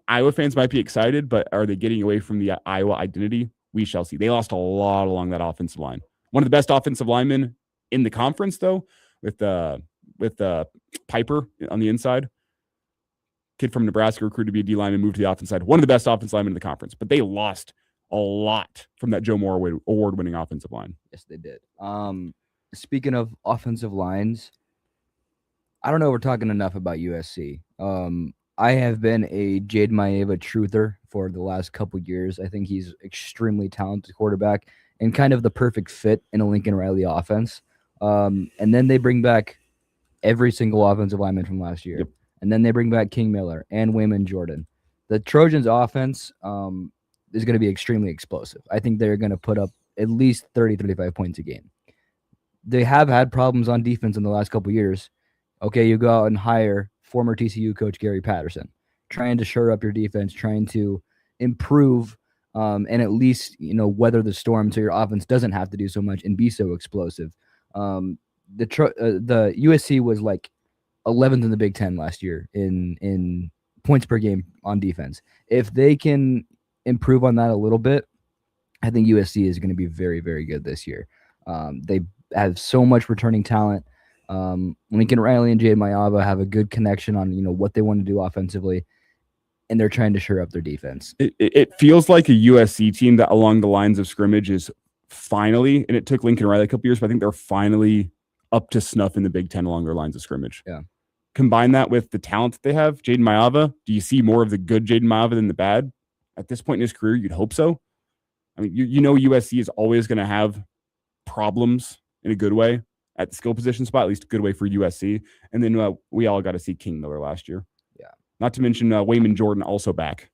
B: Iowa fans might be excited, but are they getting away from the Iowa identity? We shall see. They lost a lot along that offensive line. One of the best offensive linemen in the conference, though, with Piper on the inside. Kid from Nebraska, recruited to be a D lineman, moved to the offense side. One of the best offensive linemen in the conference, but they lost a lot from that Joe Moore award-winning offensive line.
C: Yes, they did. Speaking of offensive lines, I don't know if we're talking enough about USC. I have been a Jade Maeva truther for the last couple years. I think he's extremely talented quarterback and kind of the perfect fit in a Lincoln Riley offense. And then they bring back every single offensive lineman from last year.
B: Yep.
C: And then they bring back King Miller and Wayman Jordan. The Trojans offense is going to be extremely explosive. I think they're going to put up at least 30, 35 points a game. They have had problems on defense in the last couple years. Okay, you go out and hire former TCU coach Gary Patterson, trying to shore up your defense, trying to improve and at least, weather the storm so your offense doesn't have to do so much and be so explosive. The USC was like 11th in the Big Ten last year in points per game on defense. If they can improve on that a little bit, I think USC is going to be very, very good this year. They have so much returning talent. Lincoln Riley and Jade Maeva have a good connection on what they want to do offensively, and they're trying to shore up their defense.
B: It feels like a USC team that along the lines of scrimmage is finally, and it took Lincoln Riley a couple years, but I think they're finally up to snuff in the Big Ten along their lines of scrimmage.
C: Yeah.
B: Combine that with the talent that they have, Jaden Maeva. Do you see more of the good Jaden Maeva than the bad? At this point in his career, you'd hope so. I mean, USC is always going to have problems in a good way at the skill position spot, at least a good way for USC. And then we all got to see King Miller last year.
C: Yeah.
B: Not to mention Wayman Jordan also back.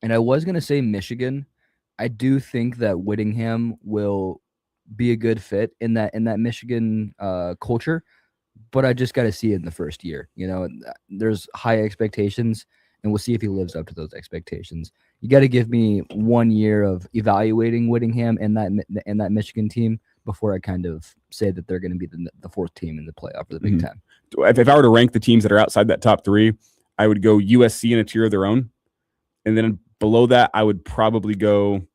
C: And I was going to say Michigan. I do think that Whittingham will be a good fit in that Michigan culture, but I just got to see it in the first year. There's high expectations, and we'll see if he lives up to those expectations. You got to give me 1 year of evaluating Whittingham and that Michigan team before I kind of say that they're going to be the 4th team in the playoff for the Big Ten.
B: If I were to rank the teams that are outside that top 3, I would go USC in a tier of their own. And then below that, I would probably go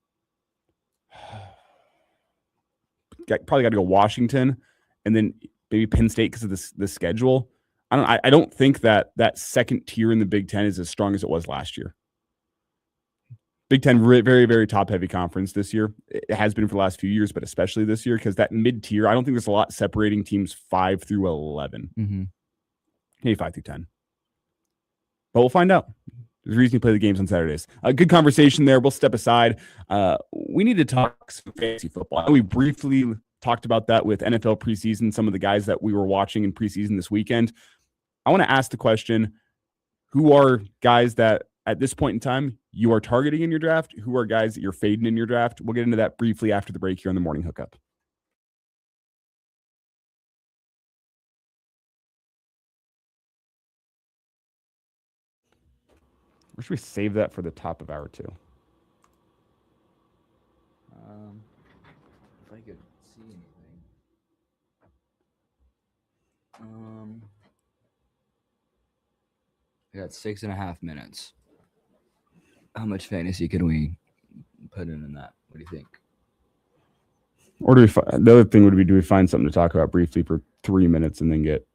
B: probably got to go Washington, and then maybe Penn State because of the schedule. I don't think that second tier in the Big Ten is as strong as it was last year. Big Ten, very, very top-heavy conference this year. It has been for the last few years, but especially this year, because that mid-tier, I don't think there's a lot separating teams 5 through 11.
C: Mm-hmm.
B: Maybe 5 through 10. But we'll find out. There's a reason you play the games on Saturdays. A good conversation there. We'll step aside. We need to talk some fantasy football. I know we briefly talked about that with NFL preseason, some of the guys that we were watching in preseason this weekend. I want to ask the question, who are guys that at this point in time you are targeting in your draft? Who are guys that you're fading in your draft? We'll get into that briefly after the break here on the Morning Hookup. Or should we save that for the top of hour 2?
C: If I could see anything. I got 6.5 minutes. How much fantasy can we put in that? What do you think?
B: Or do we the other thing would be, do we find something to talk about briefly for 3 minutes and then get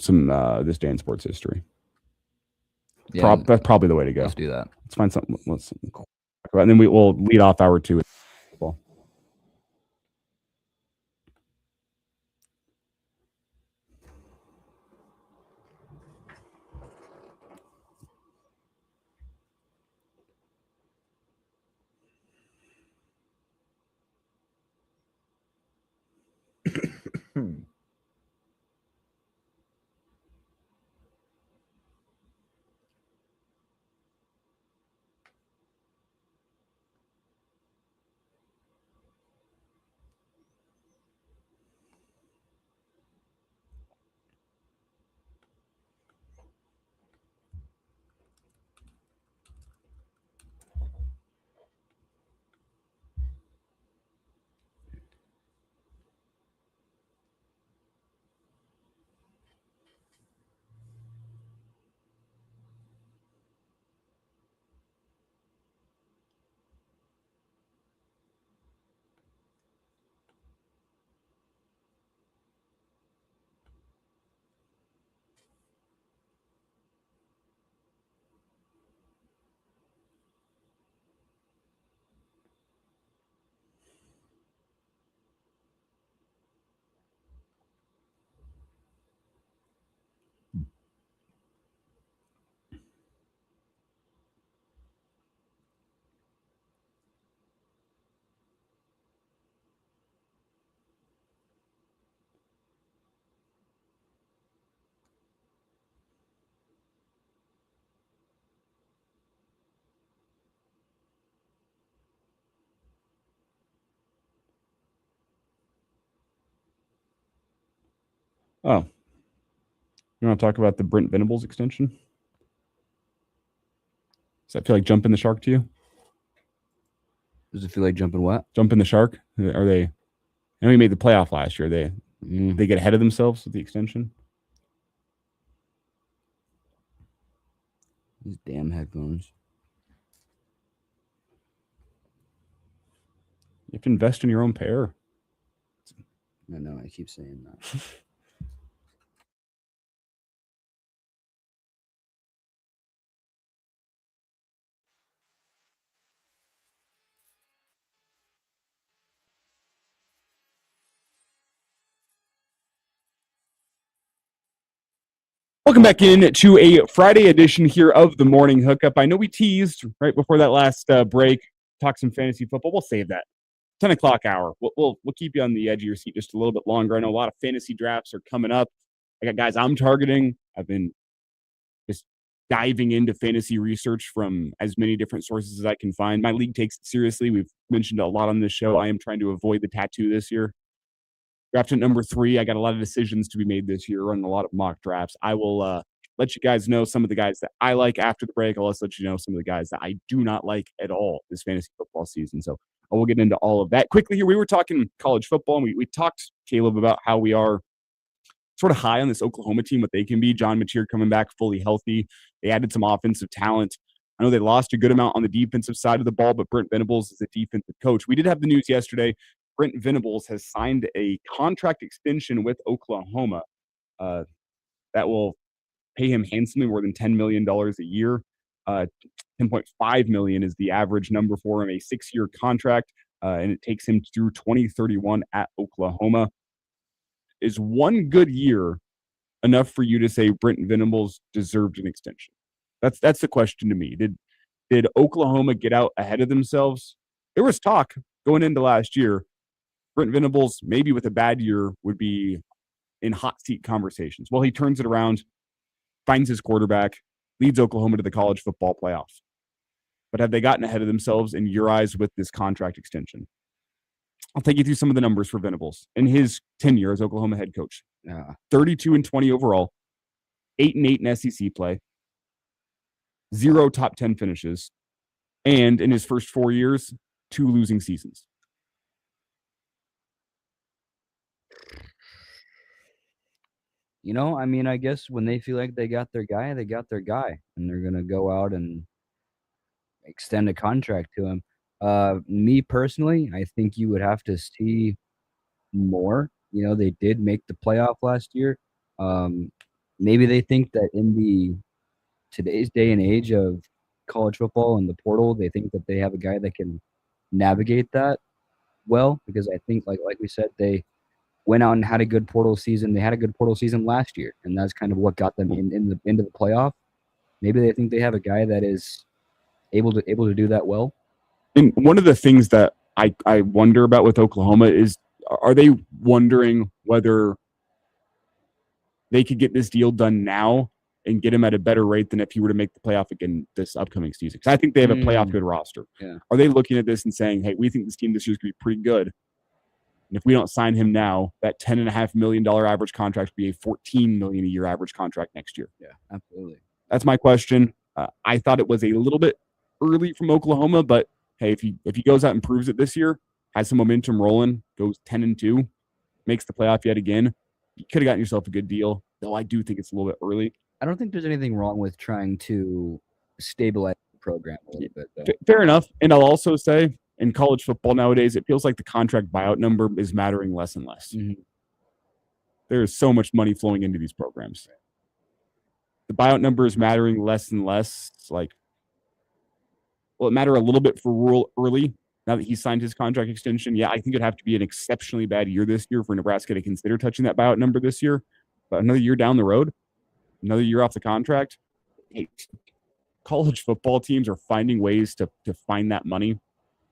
B: some this day in sports history?
C: Yeah,
B: that's probably the way to go.
C: Let's do that.
B: Let's find something cool. And then we'll lead off hour 2 with football. Oh, you want to talk about the Brent Venables extension? Does that feel like jumping the shark to you?
C: Does it feel like jumping what?
B: Jumping the shark? Are they? I know he made the playoff last year. They get ahead of themselves with the extension.
C: These damn headphones.
B: You have to invest in your own pair.
C: I know. I keep saying that.
B: Welcome back in to a Friday edition here of the Morning Hookup. I know we teased right before that last break, talk some fantasy football. We'll save that. 10 o'clock hour. We'll keep you on the edge of your seat just a little bit longer. I know a lot of fantasy drafts are coming up. I got guys I'm targeting. I've been just diving into fantasy research from as many different sources as I can find. My league takes it seriously. We've mentioned a lot on this show. I am trying to avoid the tattoo this year. Drafted number 3. I got a lot of decisions to be made this year, running a lot of mock drafts. I will let you guys know some of the guys that I like after the break. I'll also let you know some of the guys that I do not like at all this fantasy football season. So I will get into all of that quickly here. We were talking college football, and we talked, Caleb, about how we are sort of high on this Oklahoma team, what they can be. John Mateer coming back fully healthy. They added some offensive talent. I know they lost a good amount on the defensive side of the ball, but Brent Venables is a defensive coach. We did have the news yesterday. Brent Venables has signed a contract extension with Oklahoma that will pay him handsomely, more than $10 million a year. $10.5 million is the average number for him, a 6-year contract, and it takes him through 2031 at Oklahoma. Is one good year enough for you to say Brent Venables deserved an extension? That's the question to me. Did Oklahoma get out ahead of themselves? There was talk going into last year. Brent Venables, maybe with a bad year, would be in hot seat conversations. Well, he turns it around, finds his quarterback, leads Oklahoma to the college football playoff. But have they gotten ahead of themselves in your eyes with this contract extension? I'll take you through some of the numbers for Venables in his tenure as Oklahoma head coach. 32-20 overall, 8-8 in SEC play, 0 top 10 finishes, and in his first 4 years, 2 losing seasons.
C: I mean, I guess when they feel like they got their guy, they got their guy, and they're gonna go out and extend a contract to him. Me personally, I think you would have to see more. They did make the playoff last year. Maybe they think that in the today's day and age of college football and the portal, they think that they have a guy that can navigate that well, because I think like we said, they went out and had a good portal season. They had a good portal season last year, and that's kind of what got them into the playoff. Maybe they think they have a guy that is able to do that well.
B: And one of the things that I wonder about with Oklahoma is, are they wondering whether they could get this deal done now and get him at a better rate than if he were to make the playoff again this upcoming season? Because I think they have a playoff good roster.
C: Yeah.
B: Are they looking at this and saying, hey, we think this team this year is going to be pretty good, and if we don't sign him now, that $10.5 million average contract will be a $14 million a year average contract next year?
C: Yeah, absolutely.
B: That's my question. I thought it was a little bit early from Oklahoma, but hey, if he goes out and proves it this year, has some momentum rolling, goes 10-2, makes the playoff yet again, you could have gotten yourself a good deal. Though I do think it's a little bit early.
C: I don't think there's anything wrong with trying to stabilize the program a little bit, though.
B: Fair enough. And I'll also say, in college football nowadays, it feels like the contract buyout number is mattering less and less.
C: Mm-hmm.
B: There is so much money flowing into these programs. The buyout number is mattering less and less. It's like, will it matter a little bit for Rural early now that he signed his contract extension? Yeah, I think it'd have to be an exceptionally bad year this year for Nebraska to consider touching that buyout number this year. But another year down the road, another year off the contract, hey, college football teams are finding ways to find that money.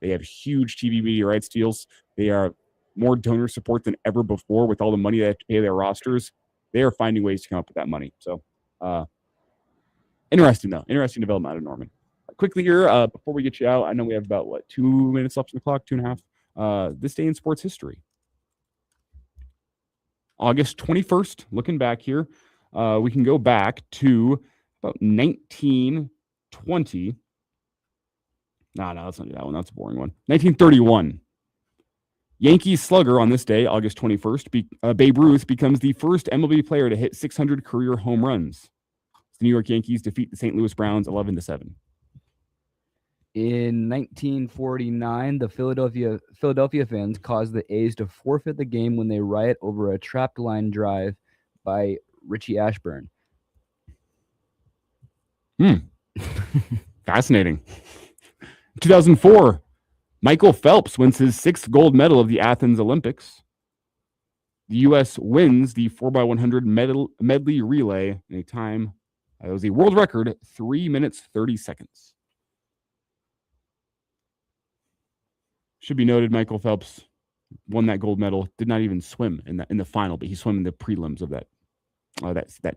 B: They have huge TV media rights deals. They are more donor support than ever before with all the money they have to pay their rosters. They are finding ways to come up with that money. So, interesting, though. Interesting development out of Norman. Quickly here, before we get you out, I know we have about, 2 minutes left on the clock, 2.5. This day in sports history. August 21st, looking back here, we can go back to about 1920. No, let's not do that one. That's a boring one. 1931. Yankees slugger on this day, August 21st, Babe Ruth becomes the first MLB player to hit 600 career home runs. The New York Yankees defeat the St. Louis Browns 11-7.
C: In 1949, the Philadelphia fans caused the A's to forfeit the game when they riot over a trapped line drive by Richie Ashburn.
B: Fascinating. 2004, Michael Phelps wins his 6th gold medal of the Athens Olympics. The U.S. wins the 4x100 medley relay in a time that was a world record, 3 minutes, 30 seconds. Should be noted, Michael Phelps won that gold medal, did not even swim in the final, but he swam in the prelims of that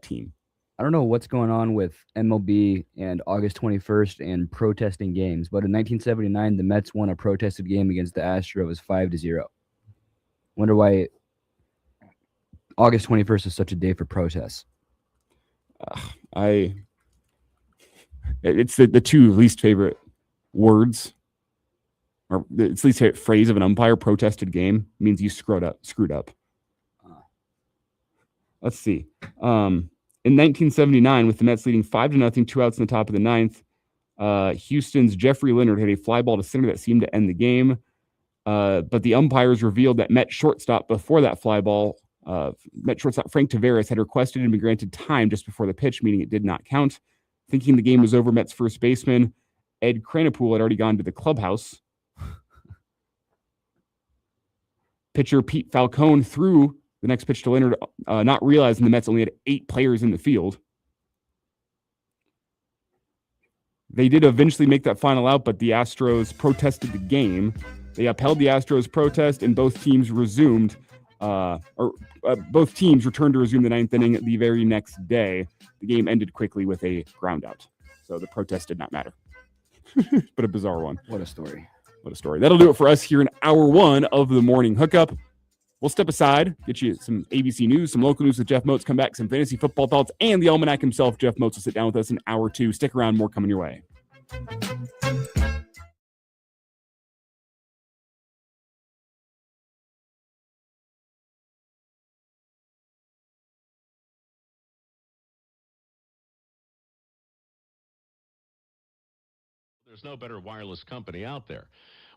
B: team.
C: I don't know what's going on with MLB and August 21st and protesting games, but in 1979, the Mets won a protested game against the Astros 5-0. Wonder why August 21st is such a day for protests.
B: It's the two least favorite words, or it's least favorite phrase of an umpire. Protested game means you screwed up. Let's see. In 1979, with the Mets leading 5-0, 2 outs in the top of the ninth, Houston's Jeffrey Leonard hit a fly ball to center that seemed to end the game. But the umpires revealed that Met shortstop before that fly ball, Met shortstop Frank Taveras had requested and been granted time just before the pitch, meaning it did not count. Thinking the game was over, Mets first baseman Ed Kranepool had already gone to the clubhouse. Pitcher Pete Falcone threw the next pitch to Leonard, not realizing the Mets only had 8 players in the field. They did eventually make that final out, but the Astros protested the game. They upheld the Astros protest, and both teams resumed, both teams returned to resume the 9th inning the very next day. The game ended quickly with a ground out. So the protest did not matter. But a bizarre one.
C: What a story.
B: What a story. That'll do it for us here in hour 1 of the morning hookup. We'll step aside, get you some ABC News, some local news with Jeff Moats, come back, some fantasy football thoughts, and the Almanac himself, Jeff Moats, will sit down with us in hour 2. Stick around, more coming your way.
A: There's no better wireless company out there.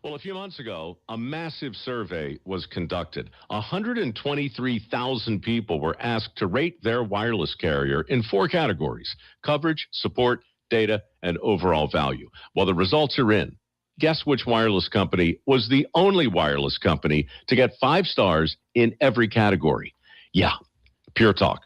A: Well, a few months ago, a massive survey was conducted. 123,000 people were asked to rate their wireless carrier in 4 categories: coverage, support, data, and overall value. Well, the results are in. Guess which wireless company was the only wireless company to get 5 stars in every category? Yeah, Pure Talk.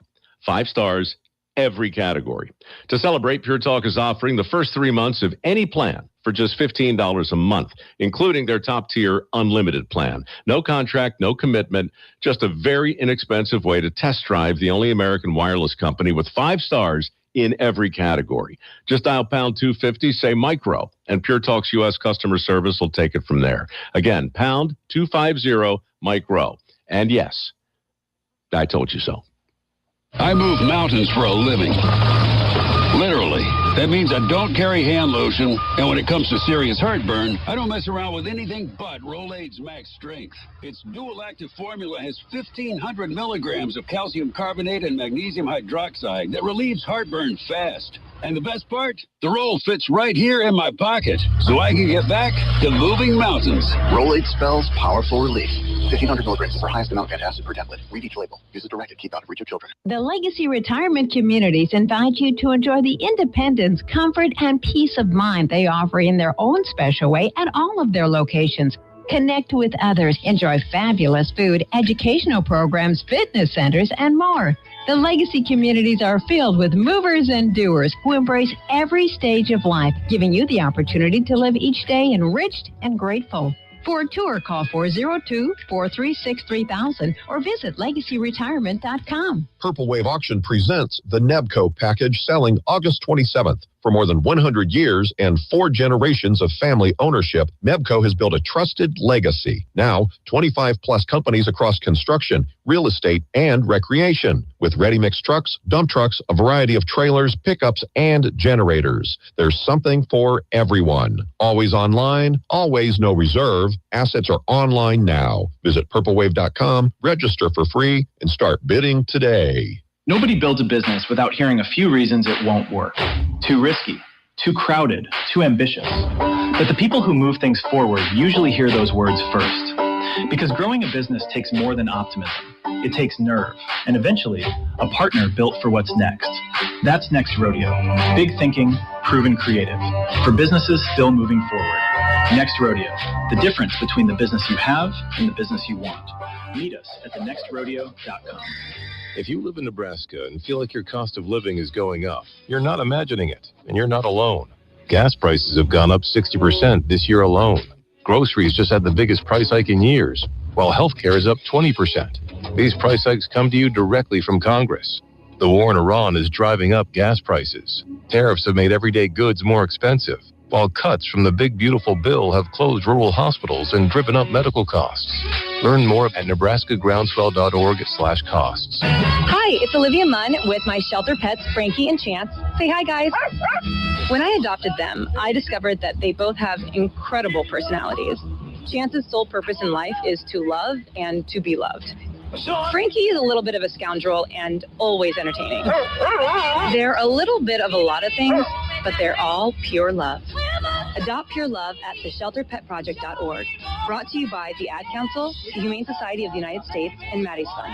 A: 5 stars, every category. To celebrate, Pure Talk is offering the first 3 months of any plan for just $15 a month, including their top-tier unlimited plan. No contract, no commitment, just a very inexpensive way to test drive the only American wireless company with 5 stars in every category. Just dial pound 250, say micro, and Pure Talk's U.S. customer service will take it from there. Again, pound 250 micro. And yes, I told you so.
D: I move mountains for a living. Literally. That means I don't carry hand lotion, and when it comes to serious heartburn, I don't mess around with anything but Rolaids Max Strength. Its dual-active formula has 1,500 milligrams of calcium carbonate and magnesium hydroxide that relieves heartburn fast. And the best part? The roll fits right here in my pocket, so I can get back to moving mountains.
E: Rolaids spells powerful relief. 1,500 milligrams is our highest amount of antacid per tablet. Read each label. Use it directed. Keep out of reach of children.
F: The Legacy Retirement Communities invite you to enjoy the independence, comfort, and peace of mind they offer in their own special way at all of their locations. Connect with others, enjoy fabulous food, educational programs, fitness centers, and more. The Legacy communities are filled with movers and doers who embrace every stage of life, giving you the opportunity to live each day enriched and grateful. For a tour, call 402-436-3000 or visit legacyretirement.com.
G: Purple Wave Auction presents the Nebco package selling August 27th. For more than 100 years and 4 generations of family ownership, Nebco has built a trusted legacy. Now, 25-plus companies across construction, real estate, and recreation. With ready-mix trucks, dump trucks, a variety of trailers, pickups, and generators. There's something for everyone. Always online, always no reserve. Assets are online now. Visit purplewave.com, register for free, and start bidding today.
H: Nobody builds a business without hearing a few reasons it won't work. Too risky, too crowded, too ambitious. But the people who move things forward usually hear those words first. Because growing a business takes more than optimism. It takes nerve, and eventually, a partner built for what's next. That's Next Rodeo. Big thinking, proven creative. For businesses still moving forward. Next Rodeo. The difference between the business you have and the business you want. Meet us at thenextrodeo.com.
I: If you live in Nebraska and feel like your cost of living is going up, you're not imagining it, and you're not alone. Gas prices have gone up 60% this year alone. Groceries just had the biggest price hike in years, while healthcare is up 20%. These price hikes come to you directly from Congress. The war in Iran is driving up gas prices. Tariffs have made everyday goods more expensive, while cuts from the big beautiful bill have closed rural hospitals and driven up medical costs. Learn more at nebraskagroundswell.org/costs.
J: Hi, it's Olivia Munn with my shelter pets, Frankie and Chance. Say hi, guys. When I adopted them, I discovered that they both have incredible personalities. Chance's sole purpose in life is to love and to be loved. Frankie is a little bit of a scoundrel and always entertaining. They're a little bit of a lot of things, but they're all pure love. Adopt Pure Love at theshelterpetproject.org. Brought to you by the Ad Council, the Humane Society of the United States, and Maddie's Fund.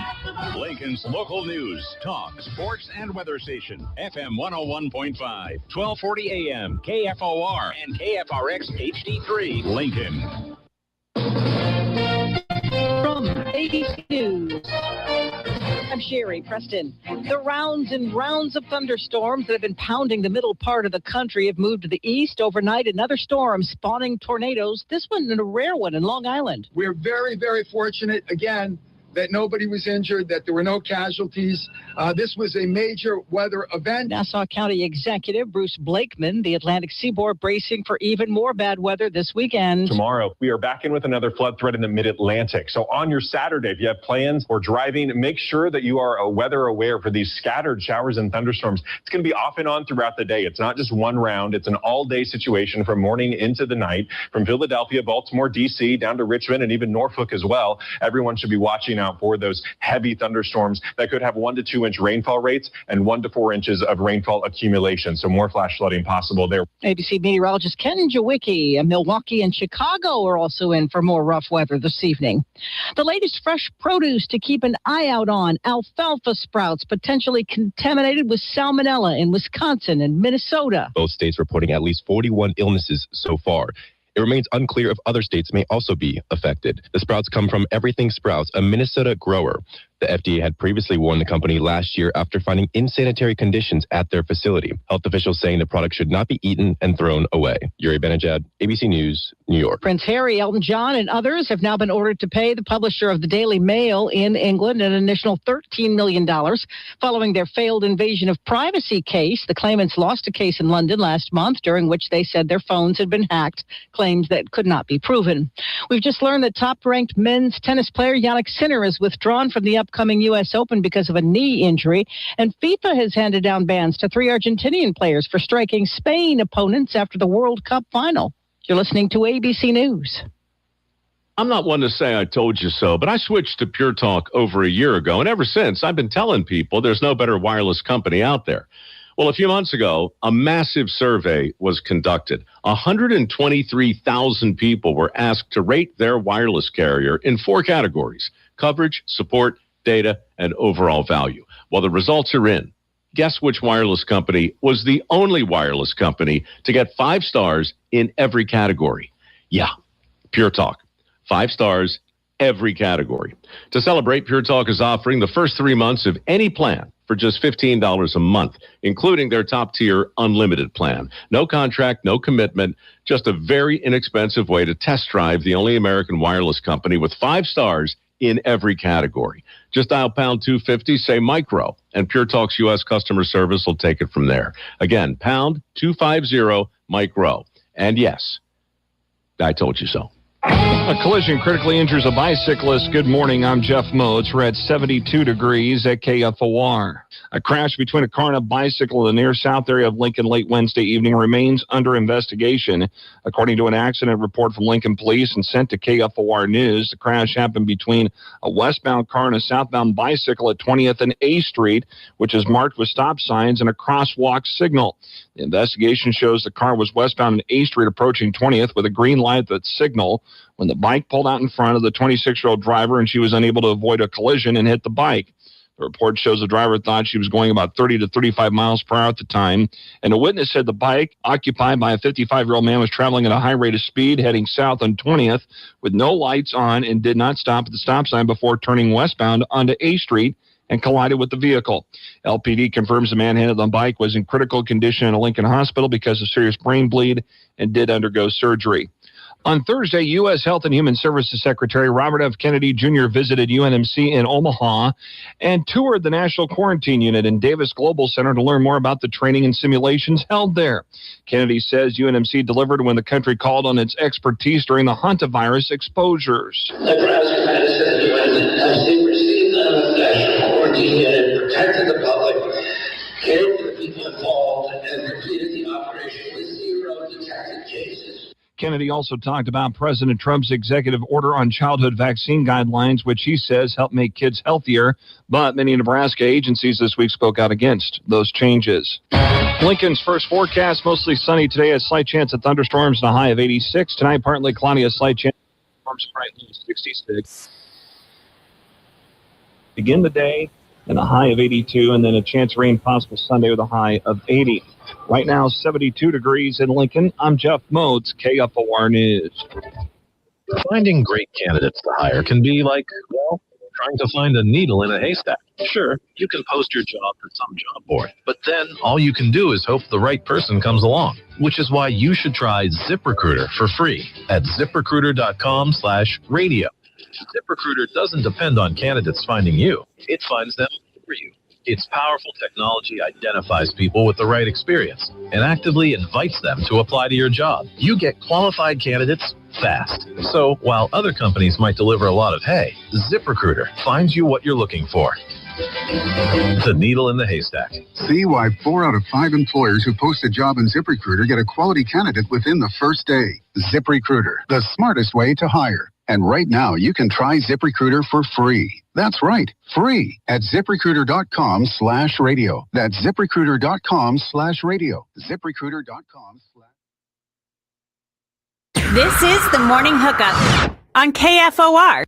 K: Lincoln's local news, talk, sports, and weather station. FM 101.5, 1240 AM, KFOR, and KFRX HD3, Lincoln.
L: From ABC News, I'm Sherry Preston. The rounds and rounds of thunderstorms that have been pounding the middle part of the country have moved to the east. Overnight, another storm spawning tornadoes. This one, a rare one in Long Island.
M: We're very, very fortunate. Again, that nobody was injured, that there were no casualties. This was a major weather event.
L: Nassau County Executive Bruce Blakeman, the Atlantic seaboard bracing for even more bad weather this weekend.
N: Tomorrow, we are back in with another flood threat in the mid-Atlantic. So on your Saturday, if you have plans or driving, make sure that you are weather aware for these scattered showers and thunderstorms. It's going to be off and on throughout the day. It's not just one round. It's an all-day situation from morning into the night, from Philadelphia, Baltimore, D.C., down to Richmond, and even Norfolk as well. Everyone should be watching out for those heavy thunderstorms that could have 1 to 2 inch rainfall rates and 1 to 4 inches of rainfall accumulation. So more flash flooding possible there.
L: ABC meteorologist Ken Jawicki. Milwaukee and Chicago are also in for more rough weather this evening. The latest fresh produce to keep an eye out on: alfalfa sprouts potentially contaminated with salmonella in Wisconsin and Minnesota.
O: Both states reporting at least 41 illnesses so far. It remains unclear if other states may also be affected. The sprouts come from Everything Sprouts, a Minnesota grower. The FDA had previously warned the company last year after finding insanitary conditions at their facility. Health officials saying the product should not be eaten and thrown away. Yuri Benajad, ABC News, New York.
L: Prince Harry, Elton John, and others have now been ordered to pay the publisher of the Daily Mail in England an initial $13 million following their failed invasion of privacy case. The claimants lost a case in London last month during which they said their phones had been hacked, claims that could not be proven. We've just learned that top-ranked men's tennis player Jannik Sinner is withdrawn from the upcoming U.S. Open because of a knee injury, and FIFA has handed down bans to 3 Argentinian players for striking Spain opponents after the World Cup final. You're listening to ABC News.
A: I'm not one to say I told you so, but I switched to Pure Talk over a year ago, and ever since, I've been telling people there's no better wireless company out there. Well, a few months ago, a massive survey was conducted. 123,000 people were asked to rate their wireless carrier in 4 categories: coverage, support, data, and overall value. Well, the results are in. Guess which wireless company was the only wireless company to get 5 stars in every category? Yeah, Pure Talk. 5 stars, every category. To celebrate, Pure Talk is offering the first 3 months of any plan for just $15 a month, including their top-tier unlimited plan. No contract, no commitment, just a very inexpensive way to test drive the only American wireless company with 5 stars in every category. Just dial pound 250, say micro, and Pure Talk's U.S. customer service will take it from there. Again, pound 250 micro. And yes, I told you so.
P: A collision critically injures a bicyclist. Good morning, I'm Jeff Moats. We're at 72 degrees at KFOR. A crash between a car and a bicycle in the near-south area of Lincoln late Wednesday evening remains under investigation. According to an accident report from Lincoln Police and sent to KFOR News, the crash happened between a westbound car and a southbound bicycle at 20th and A Street, which is marked with stop signs and a crosswalk signal. The investigation shows the car was westbound on A Street approaching 20th with a green light that signal when the bike pulled out in front of the 26-year-old driver and she was unable to avoid a collision and hit the bike. The report shows the driver thought she was going about 30 to 35 miles per hour at the time, and a witness said the bike, occupied by a 55-year-old man, was traveling at a high rate of speed heading south on 20th with no lights on and did not stop at the stop sign before turning westbound onto A Street and collided with the vehicle. LPD confirms the man headed on the bike was in critical condition in a Lincoln hospital because of serious brain bleed and did undergo surgery. On Thursday, U.S. Health and Human Services Secretary Robert F. Kennedy Jr. visited UNMC in Omaha and toured the National Quarantine Unit in Davis Global Center to learn more about the training and simulations held there. Kennedy says UNMC delivered when the country called on its expertise during the hantavirus exposures.
Q: Nebraska Medicine and UNMC received the National Quarantine Unit, protected the public, cared for the people involved, and completed the operation with 0 detected cases.
P: Kennedy also talked about President Trump's executive order on childhood vaccine guidelines, which he says help make kids healthier, but many Nebraska agencies this week spoke out against those changes. Lincoln's first forecast, mostly sunny today, a slight chance of thunderstorms and a high of 86. Tonight, partly cloudy, a slight chance of storms, brightly 66. Begin the day and a high of 82, and then a chance of rain possible Sunday with a high of 80. Right now, 72 degrees in Lincoln. I'm Jeff Moats, KFOR News.
I: Finding great candidates to hire can be like, well, trying to find a needle in a haystack. Sure, you can post your job to some job board, but then all you can do is hope the right person comes along, which is why you should try ZipRecruiter for free at ZipRecruiter.com/radio. ZipRecruiter doesn't depend on candidates finding you. It finds them for you. Its powerful technology identifies people with the right experience and actively invites them to apply to your job. You get qualified candidates fast. So while other companies might deliver a lot of hay, ZipRecruiter finds you what you're looking for. The needle in the haystack.
R: See why 4 out of 5 employers who post a job in ZipRecruiter get a quality candidate within the first day. ZipRecruiter, the smartest way to hire. And right now, you can try ZipRecruiter for free. That's right, free at ZipRecruiter.com/radio. That's ZipRecruiter.com/radio. ZipRecruiter.com/.
S: This is the Morning Hookup on KFOR.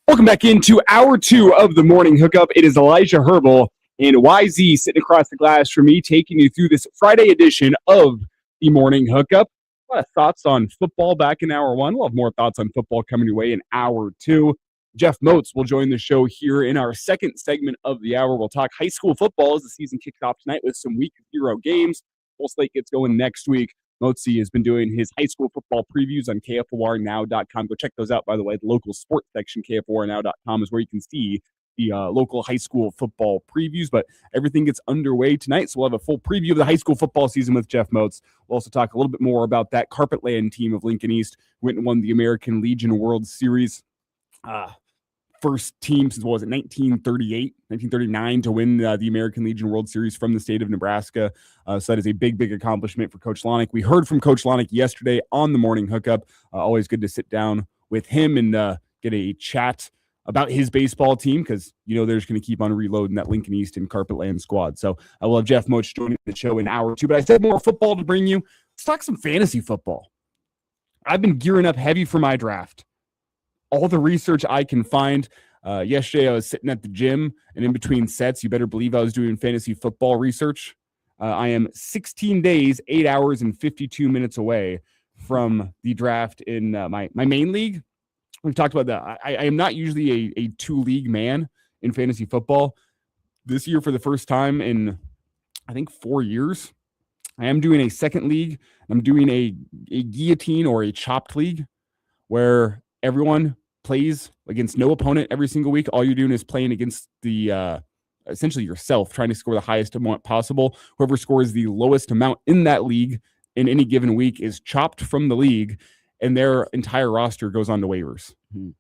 B: Welcome back into hour 2 of the Morning Hookup. It is Elijah Herbal and YZ sitting across the glass from me, taking you through this Friday edition of the Morning Hookup. A lot of thoughts on football back in hour 1. We'll have more thoughts on football coming your way in hour 2. Jeff Moats will join the show here in our second segment of the hour. We'll talk high school football as the season kicks off tonight with some Week 0 games. Full slate gets going next week. Moatsy has been doing his high school football previews on KFORnow.com. Go check those out, by the way. The local sports section, KFORnow.com, is where you can see the local high school football previews. But everything gets underway tonight, so we'll have a full preview of the high school football season with Jeff Moats. We'll also talk a little bit more about that Carpetland team of Lincoln East who went and won the American Legion World Series. First team since, 1939 to win the American Legion World Series from the state of Nebraska. So that is a big, big accomplishment for Coach Lonick. We heard from Coach Lonick yesterday on the Morning Hookup. Always good to sit down with him and get a chat about his baseball team because, they're just going to keep on reloading that Lincoln East and Carpetland squad. So I will have Jeff Moats joining the show in hour 2. But I said more football to bring you. Let's talk some fantasy football. I've been gearing up heavy for my draft. All the research I can find. Yesterday, I was sitting at the gym, and in between sets, you better believe I was doing fantasy football research. I am 16 days, 8 hours, and 52 minutes away from the draft in my main league. We've talked about that. I am not usually a 2-league man in fantasy football. This year, for the first time in, I think, 4 years, I am doing a second league. I'm doing a guillotine or a chopped league where everyone plays against no opponent every single week. All you're doing is playing against the essentially yourself, trying to score the highest amount possible. Whoever scores the lowest amount in that league in any given week is chopped from the league, and their entire roster goes on to waivers. Mm-hmm.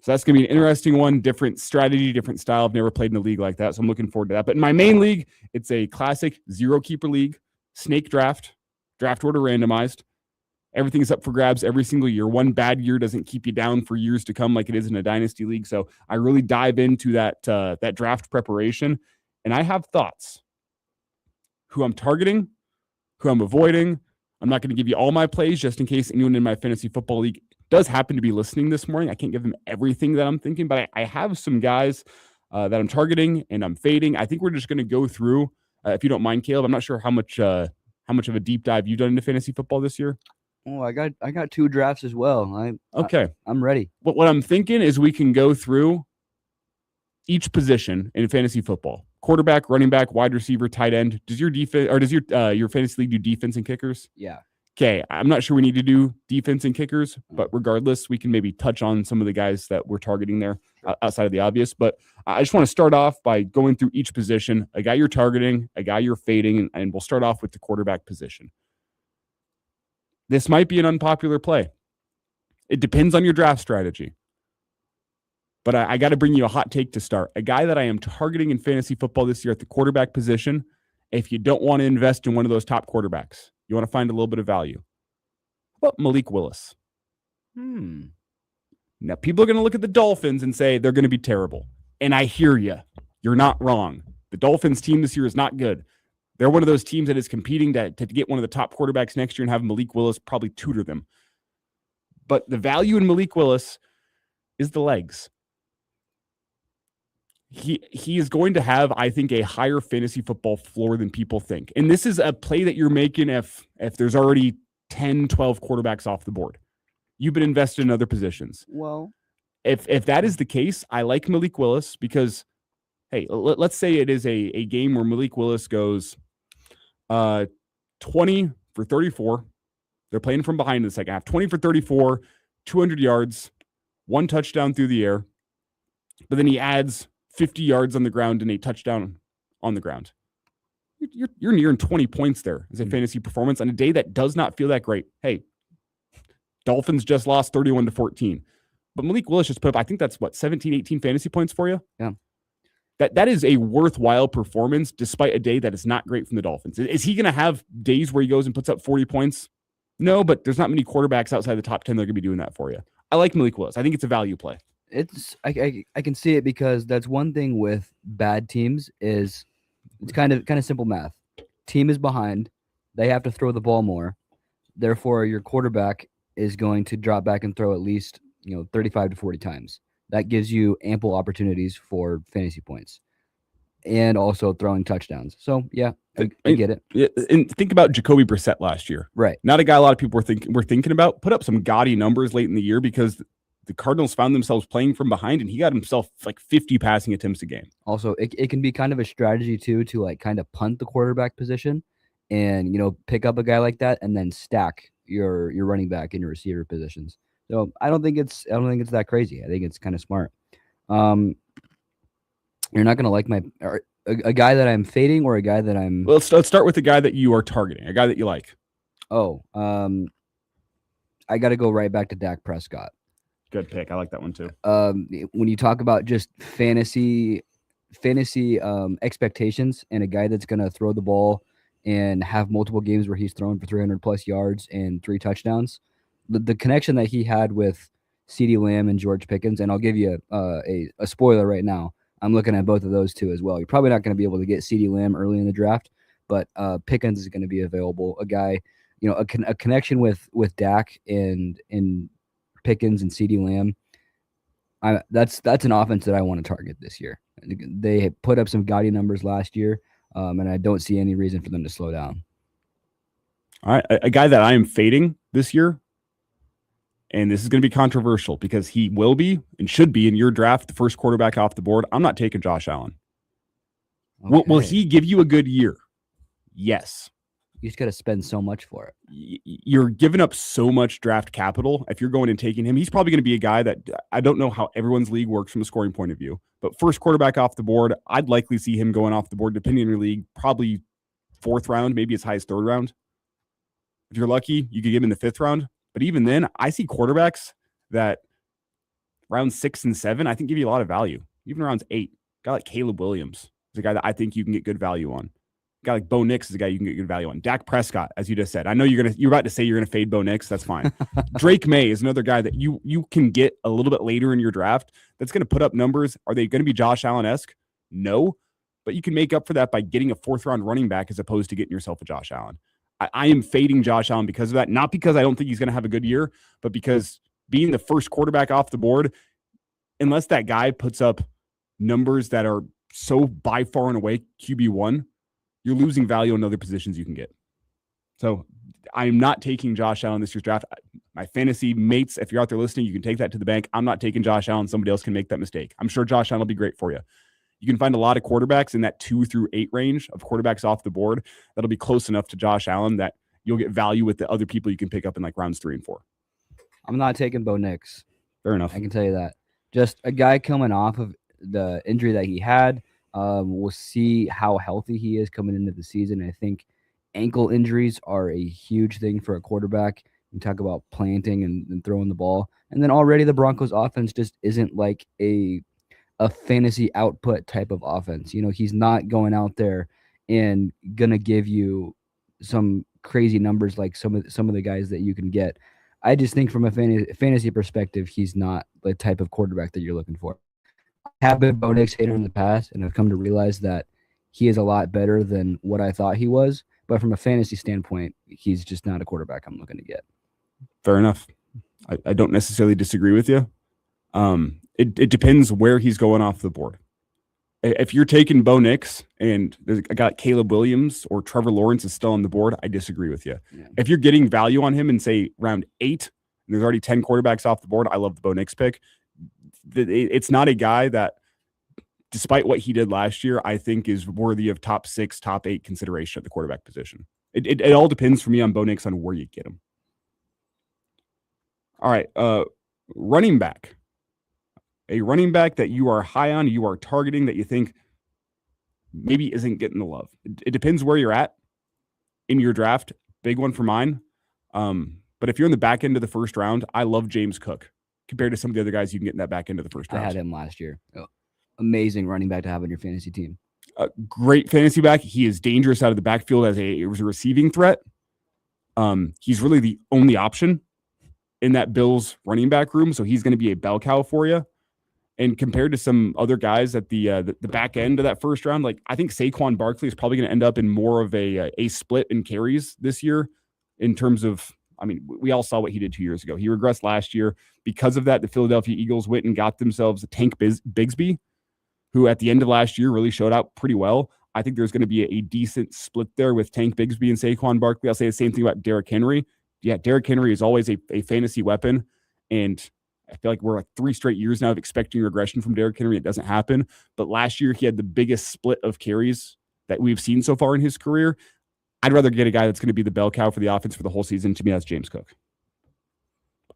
B: So that's going to be an interesting one, different strategy, different style. I've never played in a league like that, so I'm looking forward to that. But in my main league, it's a classic 0-keeper league, snake draft order randomized. Everything is up for grabs every single year. One bad year doesn't keep you down for years to come like it is in a dynasty league. So I really dive into that draft preparation, and I have thoughts. Who I'm targeting, who I'm avoiding. I'm not going to give you all my plays just in case anyone in my fantasy football league does happen to be listening this morning. I can't give them everything that I'm thinking, but I have some guys that I'm targeting and I'm fading. I think we're just going to go through, if you don't mind, Caleb. I'm not sure how much of a deep dive you've done into fantasy football this year.
C: Oh, I got 2 drafts as well. I'm ready.
B: What I'm thinking is we can go through each position in fantasy football: quarterback, running back, wide receiver, tight end. Does your defense or does your fantasy league do defense and kickers?
C: Yeah.
B: Okay, I'm not sure we need to do defense and kickers, but regardless, we can maybe touch on some of the guys that we're targeting there outside of the obvious. But I just want to start off by going through each position: a guy you're targeting, a guy you're fading, and we'll start off with the quarterback position. This might be an unpopular play. It depends on your draft strategy. But I got to bring you a hot take to start. A guy that I am targeting in fantasy football this year at the quarterback position, if you don't want to invest in one of those top quarterbacks, you want to find a little bit of value. How about Malik Willis? Now, people are going to look at the Dolphins and say they're going to be terrible. And I hear you. You're not wrong. The Dolphins team this year is not good. They're one of those teams that is competing to get one of the top quarterbacks next year and have Malik Willis probably tutor them. But the value in Malik Willis is the legs. He is going to have, I think, a higher fantasy football floor than people think. And this is a play that you're making if there's already 10, 12 quarterbacks off the board. you've been invested in other positions.
C: Well,
B: if that is the case, I like Malik Willis because, hey, let's say it is a game where Malik Willis goes 20 for 34. They're playing from behind in the second half. 20 for 34, 200 yards, 1 touchdown through the air. But then he adds 50 yards on the ground and a touchdown on the ground. You're nearing 20 points there as a fantasy performance on a day that does not feel that great. Hey, Dolphins just lost 31-14. But Malik Willis just put up, I think that's 17, 18 fantasy points for you?
C: Yeah.
B: That is a worthwhile performance despite a day that is not great from the Dolphins. Is he going to have days where he goes and puts up 40 points? No, but there's not many quarterbacks outside the top 10 that are going to be doing that for you. I like Malik Willis. I think it's a value play.
C: I can see it because that's one thing with bad teams is it's kind of simple math. Team is behind. They have to throw the ball more. Therefore, your quarterback is going to drop back and throw at least 35 to 40 times. That gives you ample opportunities for fantasy points and also throwing touchdowns. So, yeah, I get it.
B: And think about Jacoby Brissett last year.
C: Right.
B: Not a guy a lot of people were thinking about. Put up some gaudy numbers late in the year because the Cardinals found themselves playing from behind, and he got himself like 50 passing attempts a game.
C: Also, it can be kind of a strategy, too, to like kind of punt the quarterback position and, pick up a guy like that and then stack your running back and your receiver positions. So I don't think it's that crazy. I think it's kind of smart. You're not gonna like a guy that I'm fading or a guy that I'm.
B: Well, let's start with the guy that you are targeting, a guy that you like.
C: Oh, I got to go right back to Dak Prescott.
B: Good pick. I like that one too.
C: When you talk about just fantasy expectations and a guy that's gonna throw the ball and have multiple games where he's thrown for 300 plus yards and 3 touchdowns. The connection that he had with CeeDee Lamb and George Pickens, and I'll give you a spoiler right now. I'm looking at both of those two as well. You're probably not going to be able to get CeeDee Lamb early in the draft, but Pickens is going to be available. A guy, a connection with Dak and Pickens and CeeDee Lamb. That's an offense that I want to target this year. They put up some gaudy numbers last year, and I don't see any reason for them to slow down.
B: All right, a guy that I am fading this year. And this is going to be controversial because he will be and should be in your draft, the first quarterback off the board. I'm not taking Josh Allen. Okay. Will he give you a good year? Yes.
C: You just got to spend so much for it.
B: You're giving up so much draft capital. If you're going and taking him, he's probably going to be a guy that I don't know how everyone's league works from a scoring point of view. But first quarterback off the board, I'd likely see him going off the board, depending on your league, probably 4th round, maybe as high as 3rd round. If you're lucky, you could get him in the 5th round. But even then, I see quarterbacks that round 6 and 7, I think give you a lot of value. Even rounds 8, a guy like Caleb Williams is a guy that I think you can get good value on. A guy like Bo Nix is a guy you can get good value on. Dak Prescott, as you just said. I know you're about to say you're gonna fade Bo Nix. That's fine. Drake May is another guy that you can get a little bit later in your draft that's gonna put up numbers. Are they gonna be Josh Allen-esque? No, but you can make up for that by getting a 4th round running back as opposed to getting yourself a Josh Allen. I am fading Josh Allen because of that. Not because I don't think he's going to have a good year, but because being the first quarterback off the board, unless that guy puts up numbers that are so by far and away QB1, you're losing value in other positions you can get. So I'm not taking Josh Allen this year's draft. My fantasy mates, if you're out there listening, you can take that to the bank. I'm not taking Josh Allen. Somebody else can make that mistake. I'm sure Josh Allen will be great for you. You can find a lot of quarterbacks in that 2 through 8 range of quarterbacks off the board that'll be close enough to Josh Allen that you'll get value with the other people you can pick up in like rounds 3 and 4.
C: I'm not taking Bo Nix.
B: Fair enough.
C: I can tell you that. Just a guy coming off of the injury that he had. We'll see how healthy he is coming into the season. I think ankle injuries are a huge thing for a quarterback. You talk about planting and throwing the ball. And then already the Broncos offense just isn't like a fantasy output type of offense. He's not going out there and gonna give you some crazy numbers like some of the guys that you can get. I just think from a fantasy perspective, he's not the type of quarterback that you're looking for. I have been a Bo Nix hater in the past, and I've come to realize that he is a lot better than what I thought he was. But from a fantasy standpoint, he's just not a quarterback I'm looking to get.
B: Fair enough. I don't necessarily disagree with you. It depends where he's going off the board. If you're taking Bo Nix and there's a guy like Caleb Williams or Trevor Lawrence is still on the board, I disagree with you. Yeah. If you're getting value on him in, say, round 8 and there's already 10 quarterbacks off the board. I love the Bo Nix pick. It's not a guy that, despite what he did last year, I think is worthy of top 6, top 8 consideration at the quarterback position. It all depends for me on Bo Nix on where you get him. All right, running back. A running back that you are high on, you are targeting, that you think maybe isn't getting the love. It depends where you're at in your draft. Big one for mine. But if you're in the back end of the first round, I love James Cook compared to some of the other guys you can get in that back end of the first round.
C: I had him last year. Amazing running back to have on your fantasy team.
B: Great fantasy back. He is dangerous out of the backfield as a receiving threat. He's really the only option in that Bills running back room, so he's going to be a bell cow for you. And compared to some other guys at the back end of that first round, like I think Saquon Barkley is probably going to end up in more of a split in carries this year in terms of, I mean, we all saw what he did 2 years ago. He regressed last year. Because of that, the Philadelphia Eagles went and got themselves Tank Bigsby, who at the end of last year really showed out pretty well. I think there's going to be a decent split there with Tank Bigsby and Saquon Barkley. I'll say the same thing about Derrick Henry. Yeah, Derrick Henry is always a fantasy weapon, and I feel like we're like 3 straight years now of expecting regression from Derrick Henry. It doesn't happen. But last year, he had the biggest split of carries that we've seen so far in his career. I'd rather get a guy that's going to be the bell cow for the offense for the whole season. To me, that's James Cook.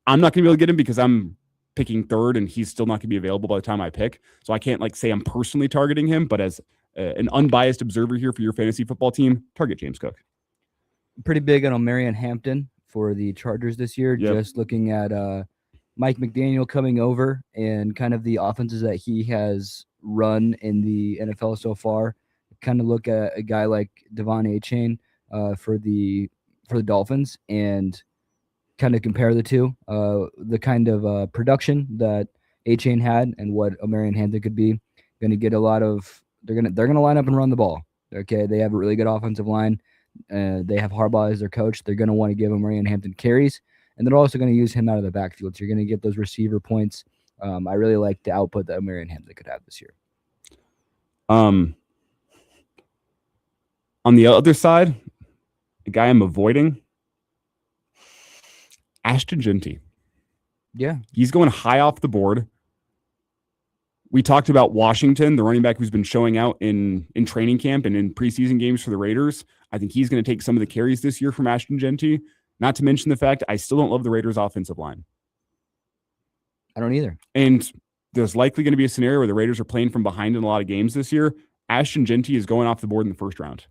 B: I'm not going to be able to get him because I'm picking third, and he's still not going to be available by the time I pick. So I can't like say I'm personally targeting him, but as an unbiased observer here for your fantasy football team, target James Cook.
C: Pretty big on Marion Hampton for the Chargers this year.
B: Yep.
C: Just looking at Mike McDaniel coming over and kind of the offenses that he has run in the NFL so far. Kind of look at a guy like Devon Achane for the Dolphins and kind of compare the two. The kind of production that Achane had and what Marion Hampton could be. Going to get a lot of. They're gonna line up and run the ball. Okay, they have a really good offensive line. They have Harbaugh as their coach. They're going to want to give him Marion Hampton carries. And they're also going to use him out of the backfield. So you're going to get those receiver points. I really like the output that Marion Hampton could have this year.
B: On the other side, the guy I'm avoiding, Ashton Genty.
C: Yeah.
B: He's going high off the board. We talked about Washington, the running back who's been showing out in training camp and in preseason games for the Raiders. I think he's going to take some of the carries this year from Ashton Genty. Not to mention the fact I still don't love the Raiders' offensive line.
C: I don't either.
B: And there's likely going to be a scenario where the Raiders are playing from behind in a lot of games this year. Ashton Genty is going off the board in the first round.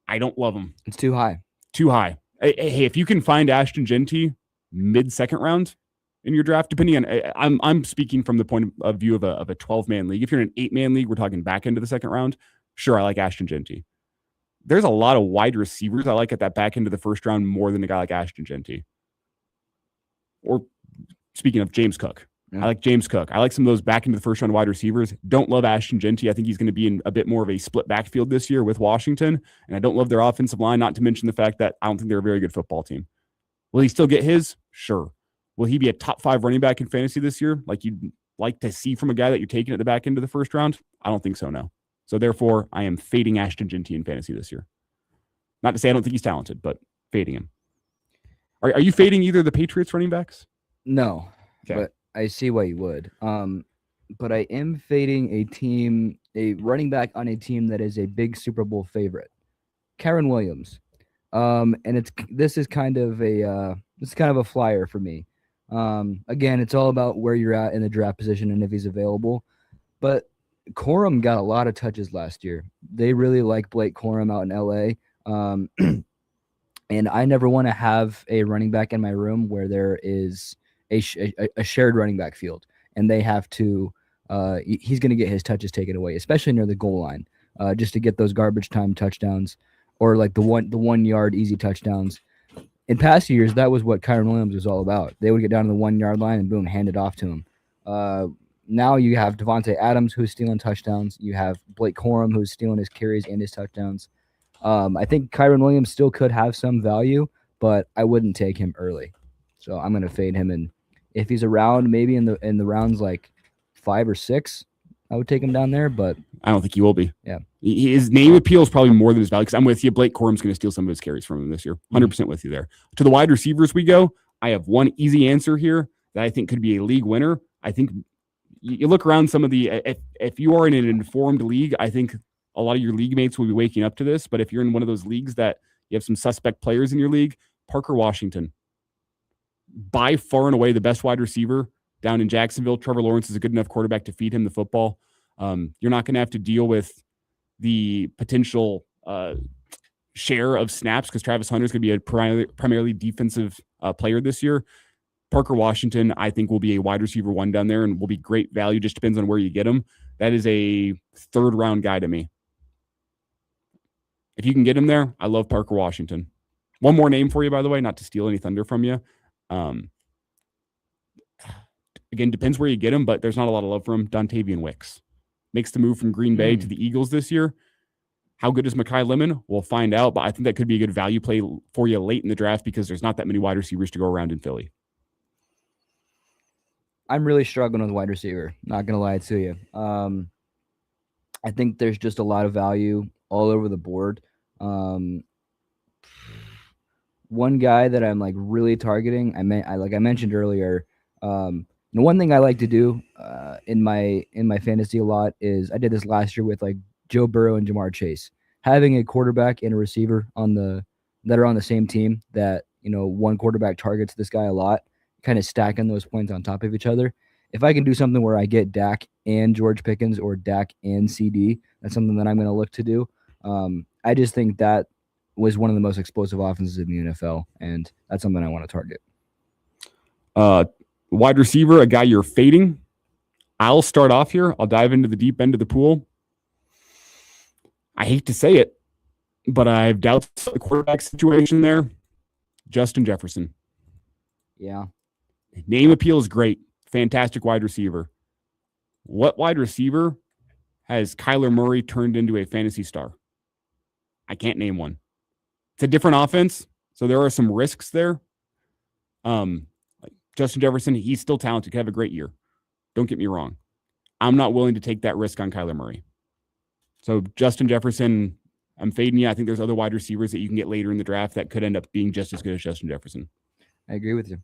B: I don't love him.
C: It's too high.
B: Too high. Hey, if you can find Ashton Genty mid-second round in your draft, depending on, I'm speaking from the point of view of a 12-man league. If you're in an 8-man league, we're talking back end of the second round. Sure, I like Ashton Genty. There's a lot of wide receivers I like at that back end of the first round more than a guy like Ashton Genty. Or speaking of James Cook, I like James Cook. I like some of those back into the first round wide receivers. Don't love Ashton Genty. I think he's going to be in a bit more of a split backfield this year with Washington. And I don't love their offensive line, not to mention the fact that I don't think they're a very good football team. Will he still get his? Sure. Will he be a top 5 running back in fantasy this year? Like you'd like to see from a guy that you're taking at the back end of the first round? I don't think so, no. So therefore, I am fading Ashton Genty in fantasy this year. Not to say I don't think he's talented, but fading him. Are you fading either of the Patriots running backs?
C: No,
B: okay.
C: But I see why you would. But I am fading a running back on a team that is a big Super Bowl favorite, Kyren Williams. And this is kind of a flyer for me. Again, it's all about where you're at in the draft position and if he's available. But Corum got a lot of touches last year. They really like Blake Corum out in LA. And I never want to have a running back in my room where there is a shared running back field and they have to he's going to get his touches taken away, especially near the goal line, just to get those garbage time touchdowns or like the 1 yard easy touchdowns. In past years, that was what Kyren Williams was all about. They would get down to the 1 yard line and boom, hand it off to him. Now you have Devontae Adams who's stealing touchdowns. You have Blake Corum who's stealing his carries and his touchdowns. I think Kyren Williams still could have some value, but I wouldn't take him early. So I'm going to fade him. And if he's around, maybe in the rounds like 5 or 6, I would take him down there. But
B: I don't think he will be.
C: Yeah,
B: his name appeal is probably more than his value. Because I'm with you, Blake Corum's going to steal some of his carries from him this year. 100% with you there. To the wide receivers we go. I have one easy answer here that I think could be a league winner. I think you look around some of the, if you are in an informed league, I think a lot of your league mates will be waking up to this. But if you're in one of those leagues that you have some suspect players in your league, Parker Washington, by far and away the best wide receiver down in Jacksonville. Trevor Lawrence is a good enough quarterback to feed him the football. You're not going to have to deal with the potential share of snaps because Travis Hunter is going to be a primarily defensive player this year. Parker Washington, I think, will be a wide receiver 1 down there and will be great value. Just depends on where you get him. That is a 3rd round guy to me. If you can get him there, I love Parker Washington. One more name for you, by the way, not to steal any thunder from you. Again, depends where you get him, but there's not a lot of love for him. Dontavian Wicks makes the move from Green Bay to the Eagles this year. How good is Mekhi Lemon? We'll find out, but I think that could be a good value play for you late in the draft because there's not that many wide receivers to go around in Philly.
C: I'm really struggling with wide receiver. Not going to lie to you. I think there's just a lot of value all over the board. One guy that I'm like really targeting, like I mentioned earlier, one thing I like to do in my fantasy a lot is I did this last year with like Joe Burrow and Jamar Chase. Having a quarterback and a receiver that are on the same team that, one quarterback targets this guy a lot, kind of stacking those points on top of each other. If I can do something where I get Dak and George Pickens or Dak and CD, that's something that I'm going to look to do. I just think that was one of the most explosive offenses in the NFL, and that's something I want to target.
B: Wide receiver, a guy you're fading. I'll start off here. I'll dive into the deep end of the pool. I hate to say it, but I have doubts of the quarterback situation there. Justin Jefferson.
C: Yeah.
B: Name appeal is great. Fantastic wide receiver. What wide receiver has Kyler Murray turned into a fantasy star? I can't name one. It's a different offense, so there are some risks there. Like Justin Jefferson, he's still talented, could have a great year. Don't get me wrong. I'm not willing to take that risk on Kyler Murray. So Justin Jefferson, I'm fading you. I think there's other wide receivers that you can get later in the draft that could end up being just as good as Justin Jefferson.
C: I agree with you.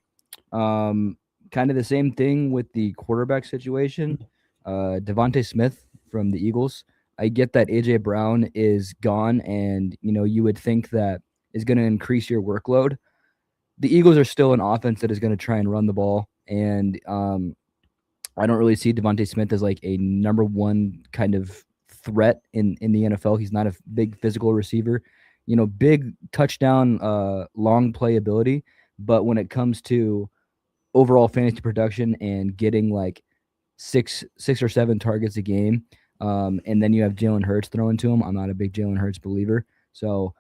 C: Kind of the same thing with the quarterback situation. Devontae Smith from the Eagles. I get that AJ Brown is gone, and you would think that is going to increase your workload. The Eagles are still an offense that is going to try and run the ball, and I don't really see Devontae Smith as like a number 1 kind of threat in the NFL. He's not a big physical receiver, big touchdown, long playability. But when it comes to overall fantasy production and getting like six or 7 targets a game, and then you have Jalen Hurts thrown to him, I'm not a big Jalen Hurts believer. So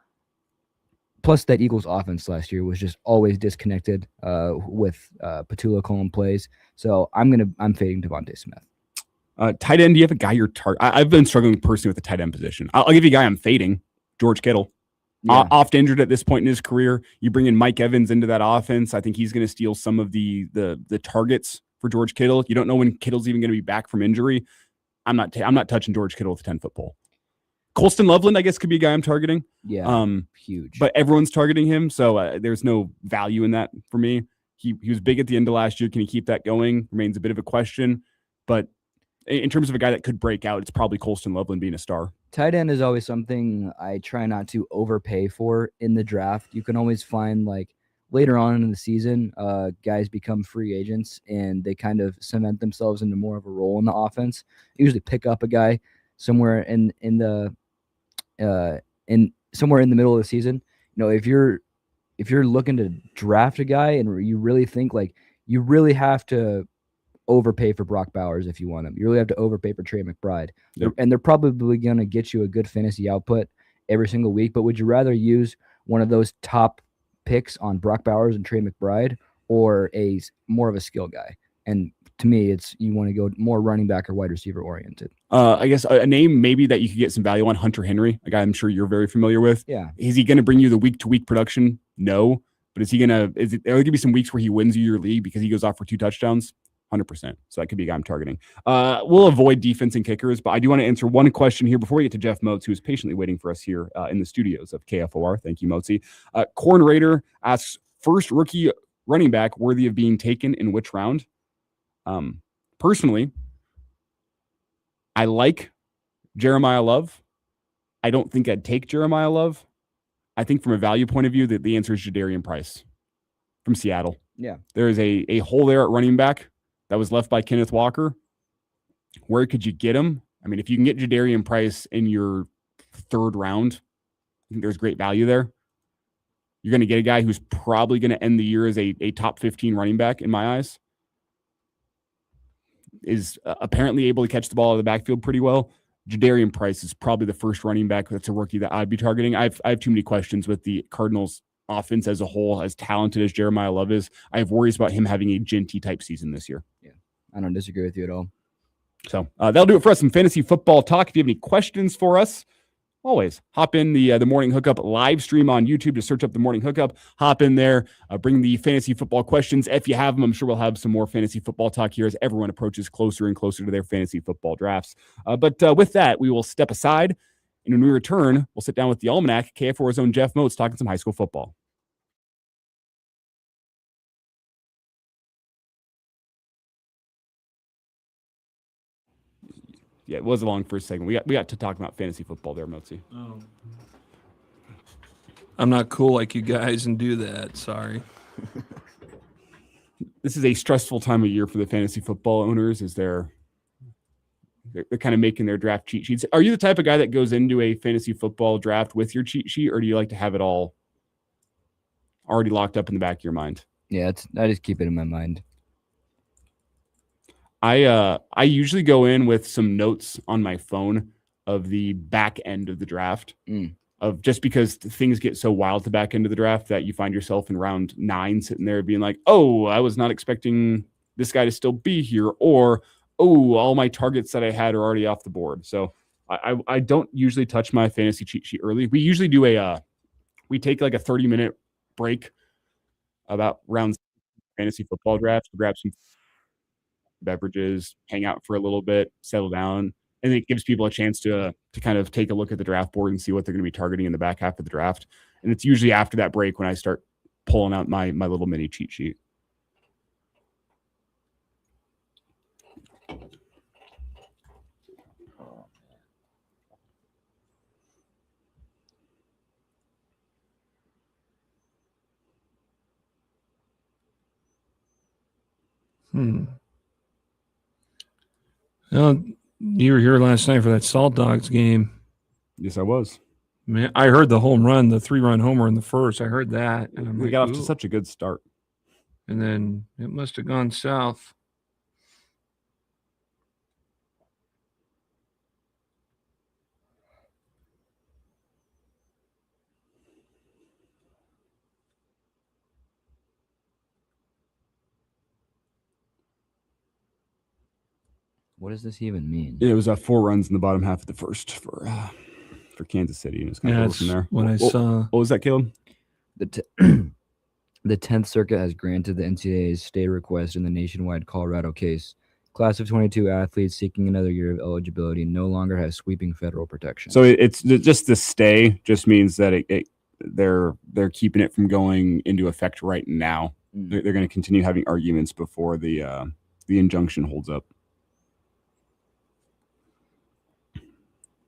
C: plus that Eagles offense last year was just always disconnected with Petula calling plays. So I'm fading Devontae Smith.
B: Tight end, do you have a guy you're I've been struggling personally with the tight end position. I'll give you a guy I'm fading, George Kittle. Yeah. Oft injured at this point in his career. You bring in Mike Evans into that offense. I think he's going to steal some of the targets for George Kittle. You don't know when Kittle's even going to be back from injury. I'm not touching George Kittle with a 10-foot pole. Colston Loveland, I guess, could be a guy I'm targeting.
C: Yeah, huge.
B: But everyone's targeting him, so there's no value in that for me. He was big at the end of last year. Can he keep that going? Remains a bit of a question. But in terms of a guy that could break out, it's probably Colston Loveland being a star.
C: Tight end is always something I try not to overpay for in the draft. You can always find like later on in the season, guys become free agents and they kind of cement themselves into more of a role in the offense. Usually pick up a guy somewhere in the middle of the season. If you're looking to draft a guy and you really think like you really have to overpay for Brock Bowers if you want him. You really have to overpay for Trey McBride.
B: Yep.
C: And they're probably going to get you a good fantasy output every single week. But would you rather use one of those top picks on Brock Bowers and Trey McBride or a more of a skill guy? And to me, you want to go more running back or wide receiver oriented.
B: I guess a name maybe that you could get some value on, Hunter Henry, a guy I'm sure you're very familiar with.
C: Yeah.
B: Is he going to bring you the week-to-week production? No. But is there going to be some weeks where he wins you your league because he goes off for 2 touchdowns? 100%. So that could be a guy I'm targeting. We'll avoid defense and kickers, but I do want to answer one question here before we get to Jeff Motes, who is patiently waiting for us here in the studios of KFOR. Thank you, Motesy. Corn Raider asks, first rookie running back worthy of being taken in which round? Personally, I like Jeremiah Love. I don't think I'd take Jeremiah Love. I think from a value point of view, that the answer is Jadarian Price from Seattle.
C: Yeah.
B: There is a hole there at running back that was left by Kenneth Walker. Where could you get him? I mean, if you can get Jadarian Price in your third round, I think there's great value there. You're going to get a guy who's probably going to end the year as a top 15 running back in my eyes. Is apparently able to catch the ball out of the backfield pretty well. Jadarian Price is probably the first running back that's a rookie that I'd be targeting. I have too many questions with the Cardinals offense as a whole, as talented as Jeremiah Love is. I have worries about him having a Ginty type season this year.
C: Yeah, I don't disagree with you at all.
B: So that'll do it for us in fantasy football talk. If you have any questions for us, always hop in the Morning Hookup live stream on YouTube. To search up the Morning Hookup, hop in there, bring the fantasy football questions. If you have them, I'm sure we'll have some more fantasy football talk here as everyone approaches closer and closer to their fantasy football drafts. But with that, we will step aside. And when we return, we'll sit down with the Almanac, KF4's own Jeff Moats, talking some high school football. Yeah, it was a long first segment. We got to talk about fantasy football there, Moatsy.
T: Oh. I'm not cool like you guys and do that. Sorry.
B: This is a stressful time of year for the fantasy football owners as they're kind of making their draft cheat sheets. Are you the type of guy that goes into a fantasy football draft with your cheat sheet, or do you like to have it all already locked up in the back of your mind?
C: Yeah, I just keep it in my mind.
B: I usually go in with some notes on my phone of the back end of the draft, of just because things get so wild at the back end of the draft that you find yourself in round 9 sitting there being like, oh, I was not expecting this guy to still be here, or oh, all my targets that I had are already off the board. So I don't usually touch my fantasy cheat sheet early. We usually do we take like a 30-minute break about round fantasy football drafts to grab some beverages, hang out for a little bit, settle down, and it gives people a chance to kind of take a look at the draft board and see what they're going to be targeting in the back half of the draft. And it's usually after that break when I start pulling out my little mini cheat sheet.
T: Well, you were here last night for that Salt Dogs game.
B: Yes, I was.
T: Man, I heard the home run, the 3-run homer in the first. I heard that. And
B: we got off to such a good start.
T: And then it must have gone south.
C: What does this even mean?
B: It was 4 runs in the bottom half of the first for Kansas City, and it's kind of over from there.
T: When I saw.
B: What was that, Caleb?
C: The 10th Circuit has granted the NCAA's stay request in the nationwide Colorado case. Class of 22 athletes seeking another year of eligibility no longer has sweeping federal protection.
B: So it's just the stay just means that they're keeping it from going into effect right now. They're going to continue having arguments before the injunction holds up.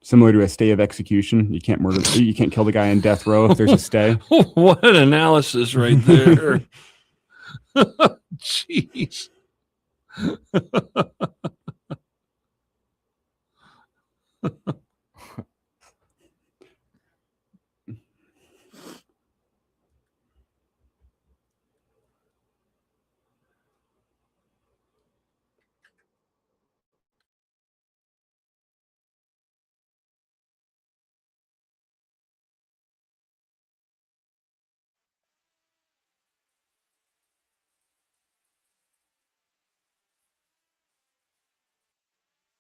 B: Similar to a stay of execution, you can't kill the guy on death row if there's a stay.
T: What an analysis right there. Jeez.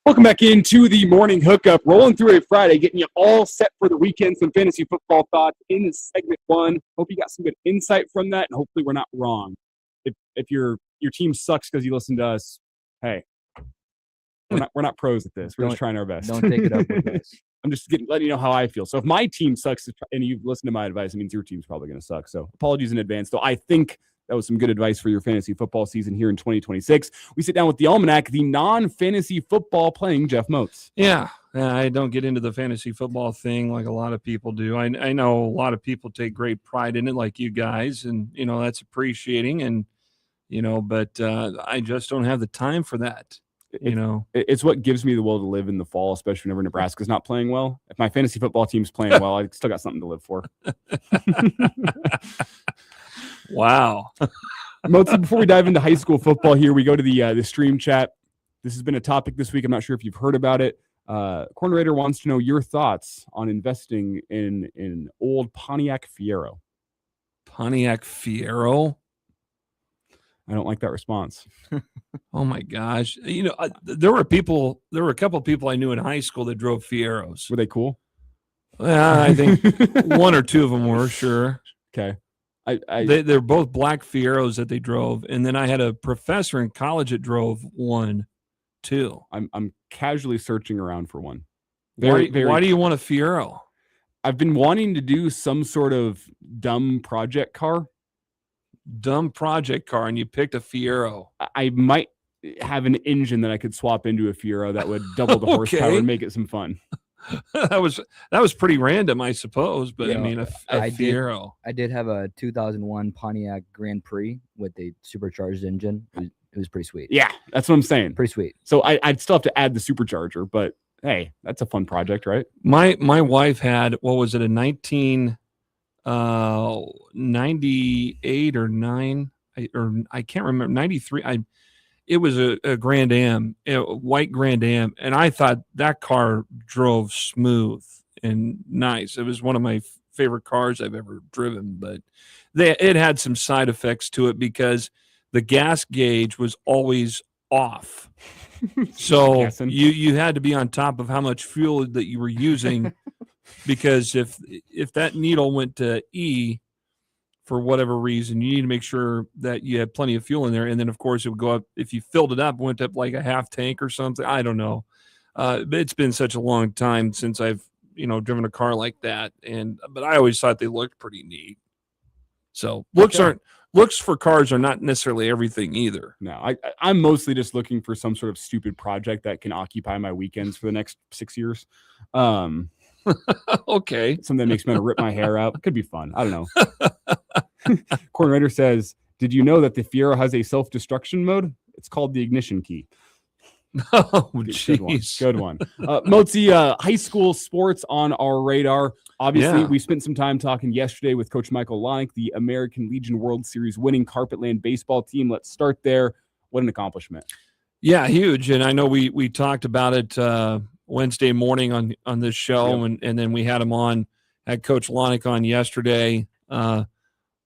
B: Welcome back into the Morning Hookup, rolling through a Friday, getting you all set for the weekend. Some fantasy football thoughts in segment 1. Hope you got some good insight from that, and hopefully we're not wrong. If your team sucks because you listen to us, hey, we're not pros at this. We're just trying our best.
C: Don't take it up with us.
B: I'm just letting you know how I feel. So if my team sucks and you listen to my advice, it means your team's probably going to suck. So apologies in advance. Though I think That was some good advice for your fantasy football season here in 2026. We sit down with the Almanac, the non-fantasy football playing Jeff Moats.
T: Yeah, I don't get into the fantasy football thing like a lot of people do. I know a lot of people take great pride in it, like you guys, and that's appreciating. And but I just don't have the time for that.
B: It's what gives me the will to live in the fall, especially whenever Nebraska's not playing well. If my fantasy football team's playing well, I still got something to live for.
T: Wow.
B: Mostly before we dive into high school football here, we go to the stream chat. This has been a topic this week. I'm not sure if you've heard about it. Corner Raider wants to know your thoughts on investing in an old Pontiac Fiero.
T: Pontiac Fiero?
B: I don't like that response.
T: Oh my gosh. There were a couple of people I knew in high school that drove Fieros.
B: Were they cool?
T: I think one or two of them were, sure.
B: Okay.
T: They're both black Fieros that they drove. And then I had a professor in college that drove one too.
B: I'm casually searching around for one.
T: Why do you want a Fiero?
B: I've been wanting to do some sort of dumb project car.
T: And you picked a Fiero.
B: I might have an engine that I could swap into a Fiero that would double the horsepower and make it some fun.
T: that was pretty random, I suppose, but I mean a Fiero.
C: I did have a 2001 Pontiac Grand Prix with a supercharged engine. It was pretty sweet.
B: Yeah, that's what I'm saying.
C: Pretty sweet.
B: So I'd still have to add the supercharger, but hey, that's a fun project, right?
T: My wife had, what was it, a 1998 or 9, or I can't remember, 93. It was a Grand Am, a white Grand Am, and I thought that car drove smooth and nice. It was one of my favorite cars I've ever driven, but it had some side effects to it because the gas gauge was always off. So you had to be on top of how much fuel that you were using, because if that needle went to E for whatever reason, you need to make sure that you had plenty of fuel in there. And then, of course, it would go up. If you filled it up, went up like a half tank or something. I don't know. But it's been such a long time since I've, driven a car like that. But I always thought they looked pretty neat. So looks for cars are not necessarily everything either.
B: No, I'm mostly just looking for some sort of stupid project that can occupy my weekends for the next 6 years.
T: Okay.
B: Something that makes me want to rip my hair out. It could be fun. I don't know. Corn Rider says, did you know that the Fiero has a self-destruction mode? It's called the ignition key.
T: Oh, jeez.
B: Good one. Motzi, high school sports on our radar. Obviously, we spent some time talking yesterday with Coach Michael Lonick, the American Legion World Series winning Carpetland baseball team. Let's start there. What an accomplishment.
T: Yeah, huge. And I know we talked about it Wednesday morning on this show, and then we had Coach Lonick on yesterday.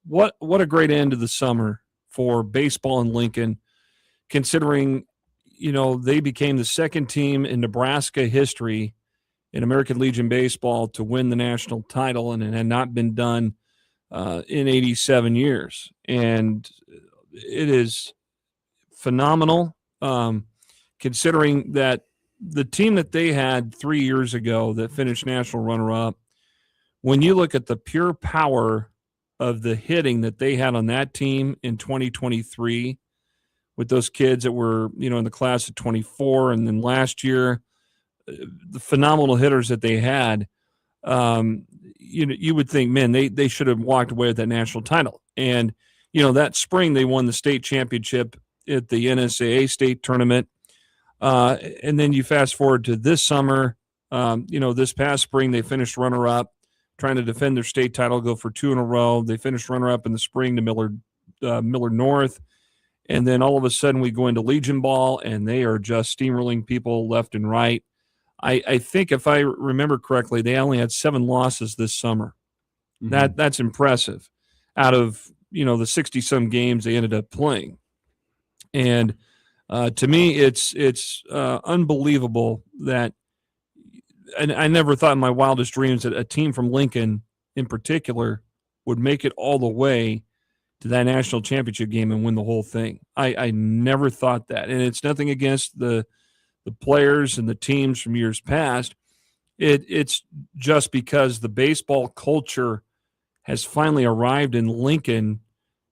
T: What a great end of the summer for baseball in Lincoln, considering they became the second team in Nebraska history in American Legion baseball to win the national title, and it had not been done in 87 years. And it is phenomenal, considering that the team that they had 3 years ago that finished national runner-up, when you look at the pure power of the hitting that they had on that team in 2023 with those kids that were, in the class of 24, and then last year, the phenomenal hitters that they had, you would think, man, they should have walked away with that national title. And, that spring they won the state championship at the NSAA state tournament. And then you fast forward to this summer, this past spring, they finished runner-up, trying to defend their state title, go for 2 in a row. They finished runner-up in the spring to Miller North. And then all of a sudden we go into Legion ball, and they are just steamrolling people left and right. I think if I remember correctly, they only had 7 losses this summer. Mm-hmm. That's impressive out of, the 60-some games they ended up playing. And to me, it's unbelievable that, and I never thought in my wildest dreams that a team from Lincoln in particular would make it all the way to that national championship game and win the whole thing. I never thought that. And it's nothing against the players and the teams from years past. It's just because the baseball culture has finally arrived in Lincoln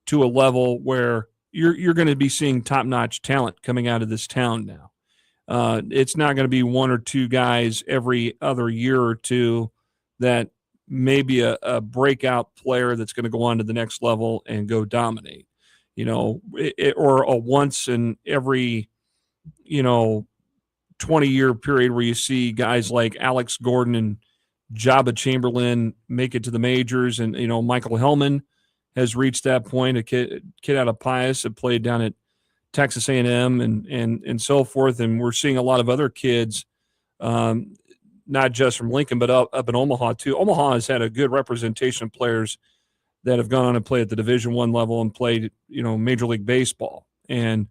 T: to a level where you're going to be seeing top-notch talent coming out of this town now. It's not going to be one or two guys every other year or two that may be a breakout player that's going to go on to the next level and go dominate, or a once in every, 20-year period where you see guys like Alex Gordon and Jabba Chamberlain make it to the majors. And, Michael Hellman has reached that point, a kid out of Pius that played down at Texas A&M and so forth. And we're seeing a lot of other kids, not just from Lincoln, but up in Omaha too. Omaha has had a good representation of players that have gone on and played at the Division I level and played, Major League Baseball. And,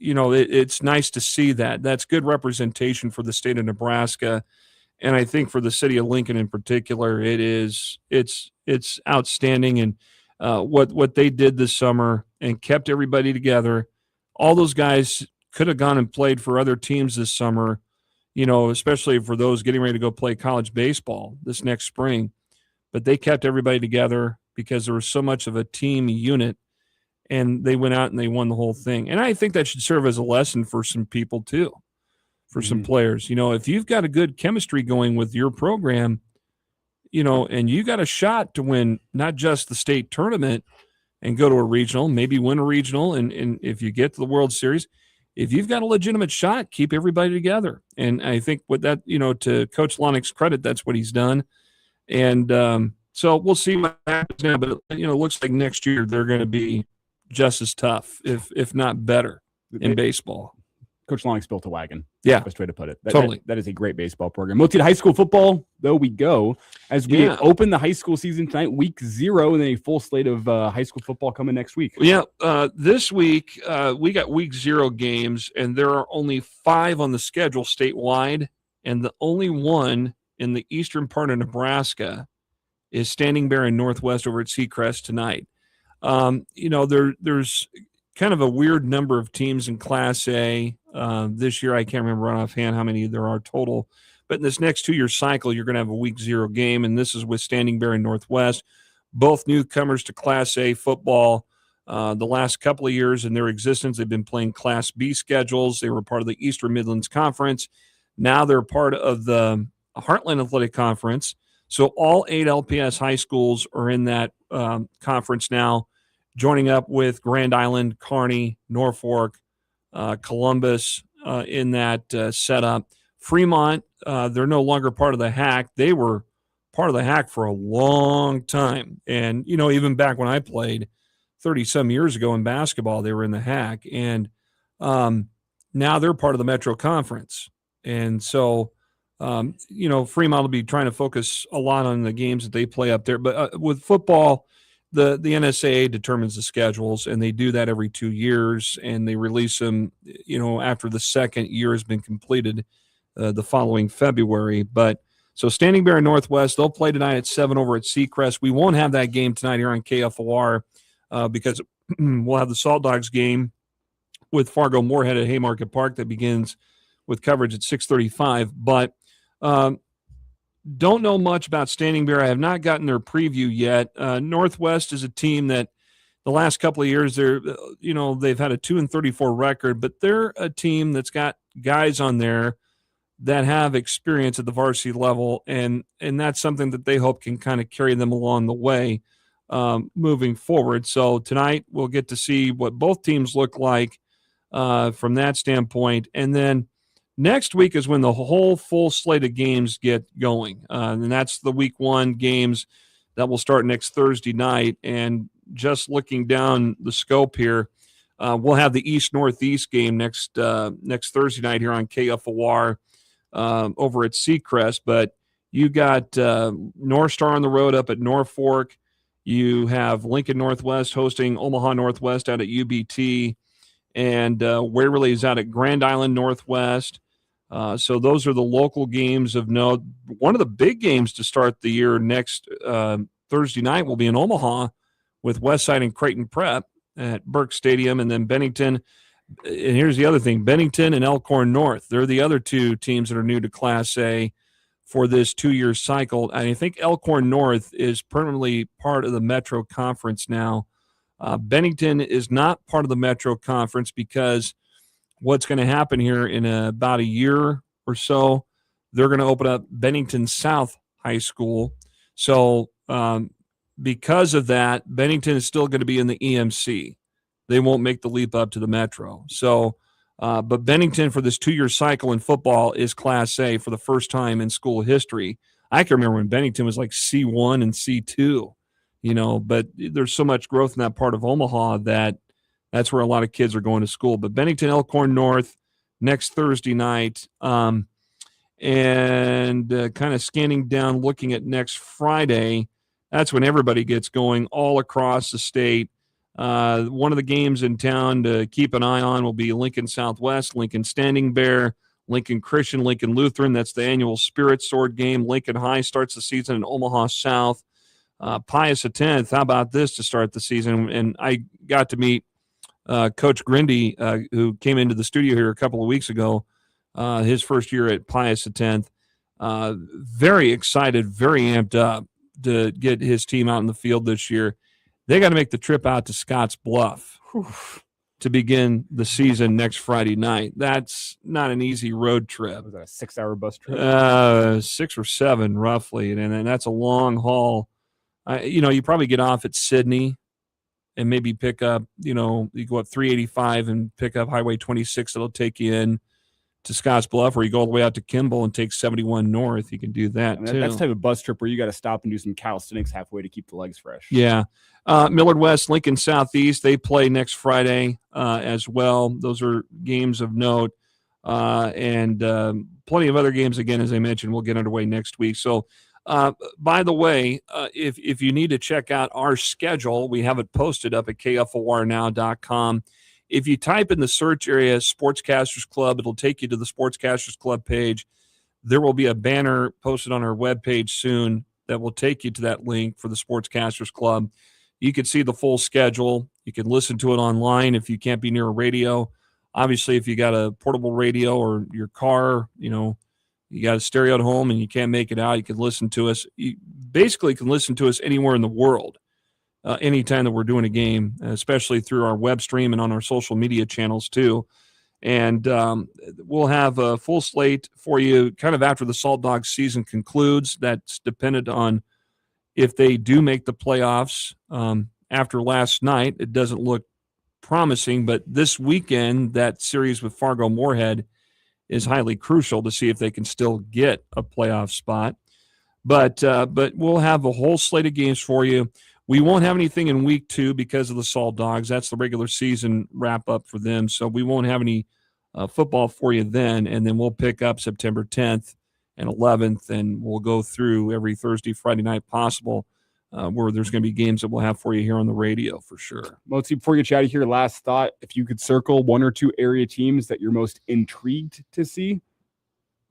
T: it's nice to see that. That's good representation for the state of Nebraska. And I think for the city of Lincoln in particular, it's outstanding. And what they did this summer and kept everybody together. All those guys could have gone and played for other teams this summer, especially for those getting ready to go play college baseball this next spring. But they kept everybody together because there was so much of a team unit, and they went out and they won the whole thing. And I think that should serve as a lesson for some people too, for some players. If you've got a good chemistry going with your program, and you got a shot to win not just the state tournament and go to a regional, maybe win a regional, and if you get to the World Series, if you've got a legitimate shot, keep everybody together. And I think with that, to Coach Lonick's credit, that's what he's done. And so we'll see what happens now. But, it looks like next year they're going to be just as tough, if not better, in baseball.
B: Coach Lonick's built a wagon.
T: Yeah.
B: Best way to put it.
T: Totally.
B: That is a great baseball program. We'll to high school football, though we go, as we open the high school season tonight, week 0, and then a full slate of high school football coming next week.
T: Yeah. This week, we got week 0 games, and there are only 5 on the schedule statewide, and the only one in the eastern part of Nebraska is Standing Bear in Northwest over at Seacrest tonight. There's kind of a weird number of teams in Class A this year. I can't remember right offhand how many there are total. But in this next 2-year cycle, you're going to have a week 0 game, and this is with Standing Bear and Northwest, both newcomers to Class A football. The last couple of years in their existence, they've been playing Class B schedules. They were part of the Eastern Midlands Conference. Now they're part of the Heartland Athletic Conference. So all 8 LPS high schools are in that conference now, joining up with Grand Island, Kearney, Norfolk, Columbus in that setup. Fremont, they're no longer part of the HAC. They were part of the HAC for a long time. And, even back when I played 30-some years ago in basketball, they were in the HAC. And now they're part of the Metro Conference. And so, Fremont will be trying to focus a lot on the games that they play up there. But with football, the NSAA determines the schedules, and they do that every 2 years, and they release them, after the second year has been completed the following February. But so Standing Bear and Northwest, they'll play tonight at 7 over at Seacrest. We won't have that game tonight here on KFOR because we'll have the Salt Dogs game with Fargo Moorhead at Haymarket Park that begins with coverage at 6:35. But don't know much about Standing Bear. I have not gotten their preview yet. Northwest is a team that the last couple of years, they've had a 2-34 record, but they're a team that's got guys on there that have experience at the varsity level, and that's something that they hope can kind of carry them along the way moving forward. So tonight we'll get to see what both teams look like from that standpoint, and then next week is when the whole full slate of games get going, and that's the week 1 games that will start next Thursday night. And just looking down the scope here, we'll have the East-Northeast game next Thursday night here on KFOR over at Seacrest. But you got North Star on the road up at Norfolk. You have Lincoln Northwest hosting Omaha Northwest out at UBT, and Waverly is out at Grand Island Northwest. So those are the local games of note. One of the big games to start the year next Thursday night will be in Omaha with Westside and Creighton Prep at Burke Stadium, and then Bennington. And here's the other thing, Bennington and Elkhorn North. They're the other 2 teams that are new to Class A for this 2-year cycle. I think Elkhorn North is permanently part of the Metro Conference now. Bennington is not part of the Metro Conference because what's going to happen here in about a year or so, they're going to open up Bennington South High School. So because of that, Bennington is still going to be in the EMC. They won't make the leap up to the Metro. So, but Bennington for this 2-year cycle in football is Class A for the first time in school history. I can remember when Bennington was like C1 and C2, but there's so much growth in that part of Omaha that's where a lot of kids are going to school. But Bennington Elkhorn North next Thursday night. And kind of scanning down, looking at next Friday, that's when everybody gets going all across the state. One of the games in town to keep an eye on will be Lincoln Southwest, Lincoln Standing Bear, Lincoln Christian, Lincoln Lutheran. That's the annual Spirit Sword game. Lincoln High starts the season in Omaha South. Pius X, how about this to start the season? And I got to meet Coach Grindy, who came into the studio here a couple of weeks ago, his first year at Pius X. Very excited, very amped up to get his team out in the field this year. They got to make the trip out to Scotts Bluff to begin the season next Friday night. That's not an easy road trip.
B: Was that a 6-hour bus trip?
T: 6 or 7 roughly, and that's a long haul. You probably get off at Sydney and maybe pick up, you go up 385 and pick up Highway 26. That'll take you in to Scotts Bluff, or you go all the way out to Kimball and take 71 north. You can do that, too.
B: That's the type of bus trip where you got to stop and do some calisthenics halfway to keep the legs fresh.
T: Yeah. Millard West, Lincoln Southeast, they play next Friday as well. Those are games of note. And plenty of other games, again, as I mentioned, will get underway next week. So, by the way, if you need to check out our schedule, we have it posted up at kfornow.com. If you type in the search area Sportscasters Club, it'll take you to the Sportscasters Club page. There will be a banner posted on our webpage soon that will take you to that link for the Sportscasters Club. You can see the full schedule. You can listen to it online if you can't be near a radio. Obviously, if you got a portable radio or your car, you got a stereo at home and you can't make it out, you can listen to us. You basically can listen to us anywhere in the world. Anytime that we're doing a game, especially through our web stream and on our social media channels too. And we'll have a full slate for you kind of after the Salt Dog season concludes. That's dependent on if they do make the playoffs. After last night, it doesn't look promising, but this weekend, that series with Fargo Moorhead is highly crucial to see if they can still get a playoff spot. But we'll have a whole slate of games for you. We won't have anything in week 2 because of the Salt Dogs. That's the regular season wrap up for them. So we won't have any football for you then. And then we'll pick up September 10th and 11th, and we'll go through every Thursday, Friday night possible where there's going to be games that we'll have for you here on the radio for sure.
B: Motzi, before you get you out of here, last thought, if you could circle 1 or 2 area teams that you're most intrigued to see.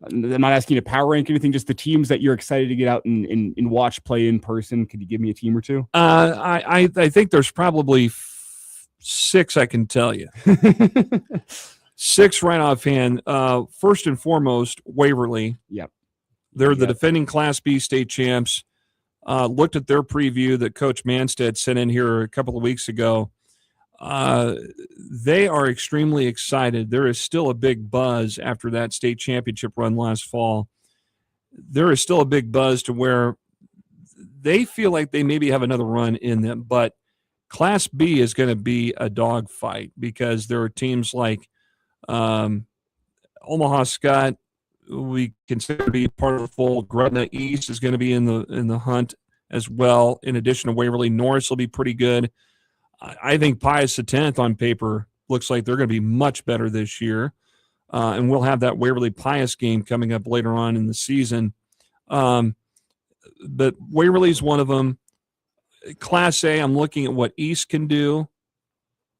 B: I'm not asking you to power rank anything, just the teams that you're excited to get out and watch play in person. Could you give me a team or 2?
T: I think there's probably 6 I can tell you. 6 right offhand. First and foremost, Waverly.
B: Yep.
T: They're the defending Class B state champs. Looked at their preview that Coach Manstead sent in here a couple of weeks ago. They are extremely excited. There is still a big buzz after that state championship run last fall. There is still a big buzz to where they feel like they maybe have another run in them, but Class B is going to be a dogfight because there are teams like Omaha Scott, we consider to be part of the fold. Gretna East is going to be in the hunt as well. In addition to Waverly, Norris will be pretty good. I think Pius X on paper looks like they're going to be much better this year. And we'll have that Waverly Pius game coming up later on in the season. But Waverly's one of them. Class A, I'm looking at what East can do,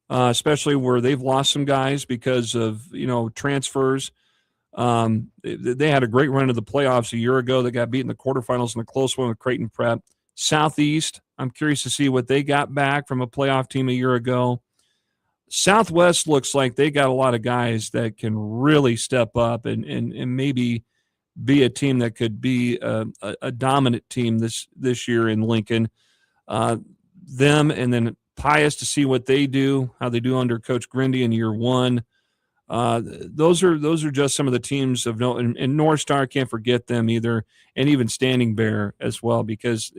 T: especially where they've lost some guys because of, transfers. They had a great run to the playoffs a year ago. They got beat in the quarterfinals in a close one with Creighton Prep. Southeast, I'm curious to see what they got back from a playoff team a year ago. Southwest looks like they got a lot of guys that can really step up and maybe be a team that could be a dominant team this year in Lincoln. Them and then Pius to see what they do, how they do under Coach Grindy in year one. Those are just some of the teams of note, and North Star, can't forget them either, and even Standing Bear as well, because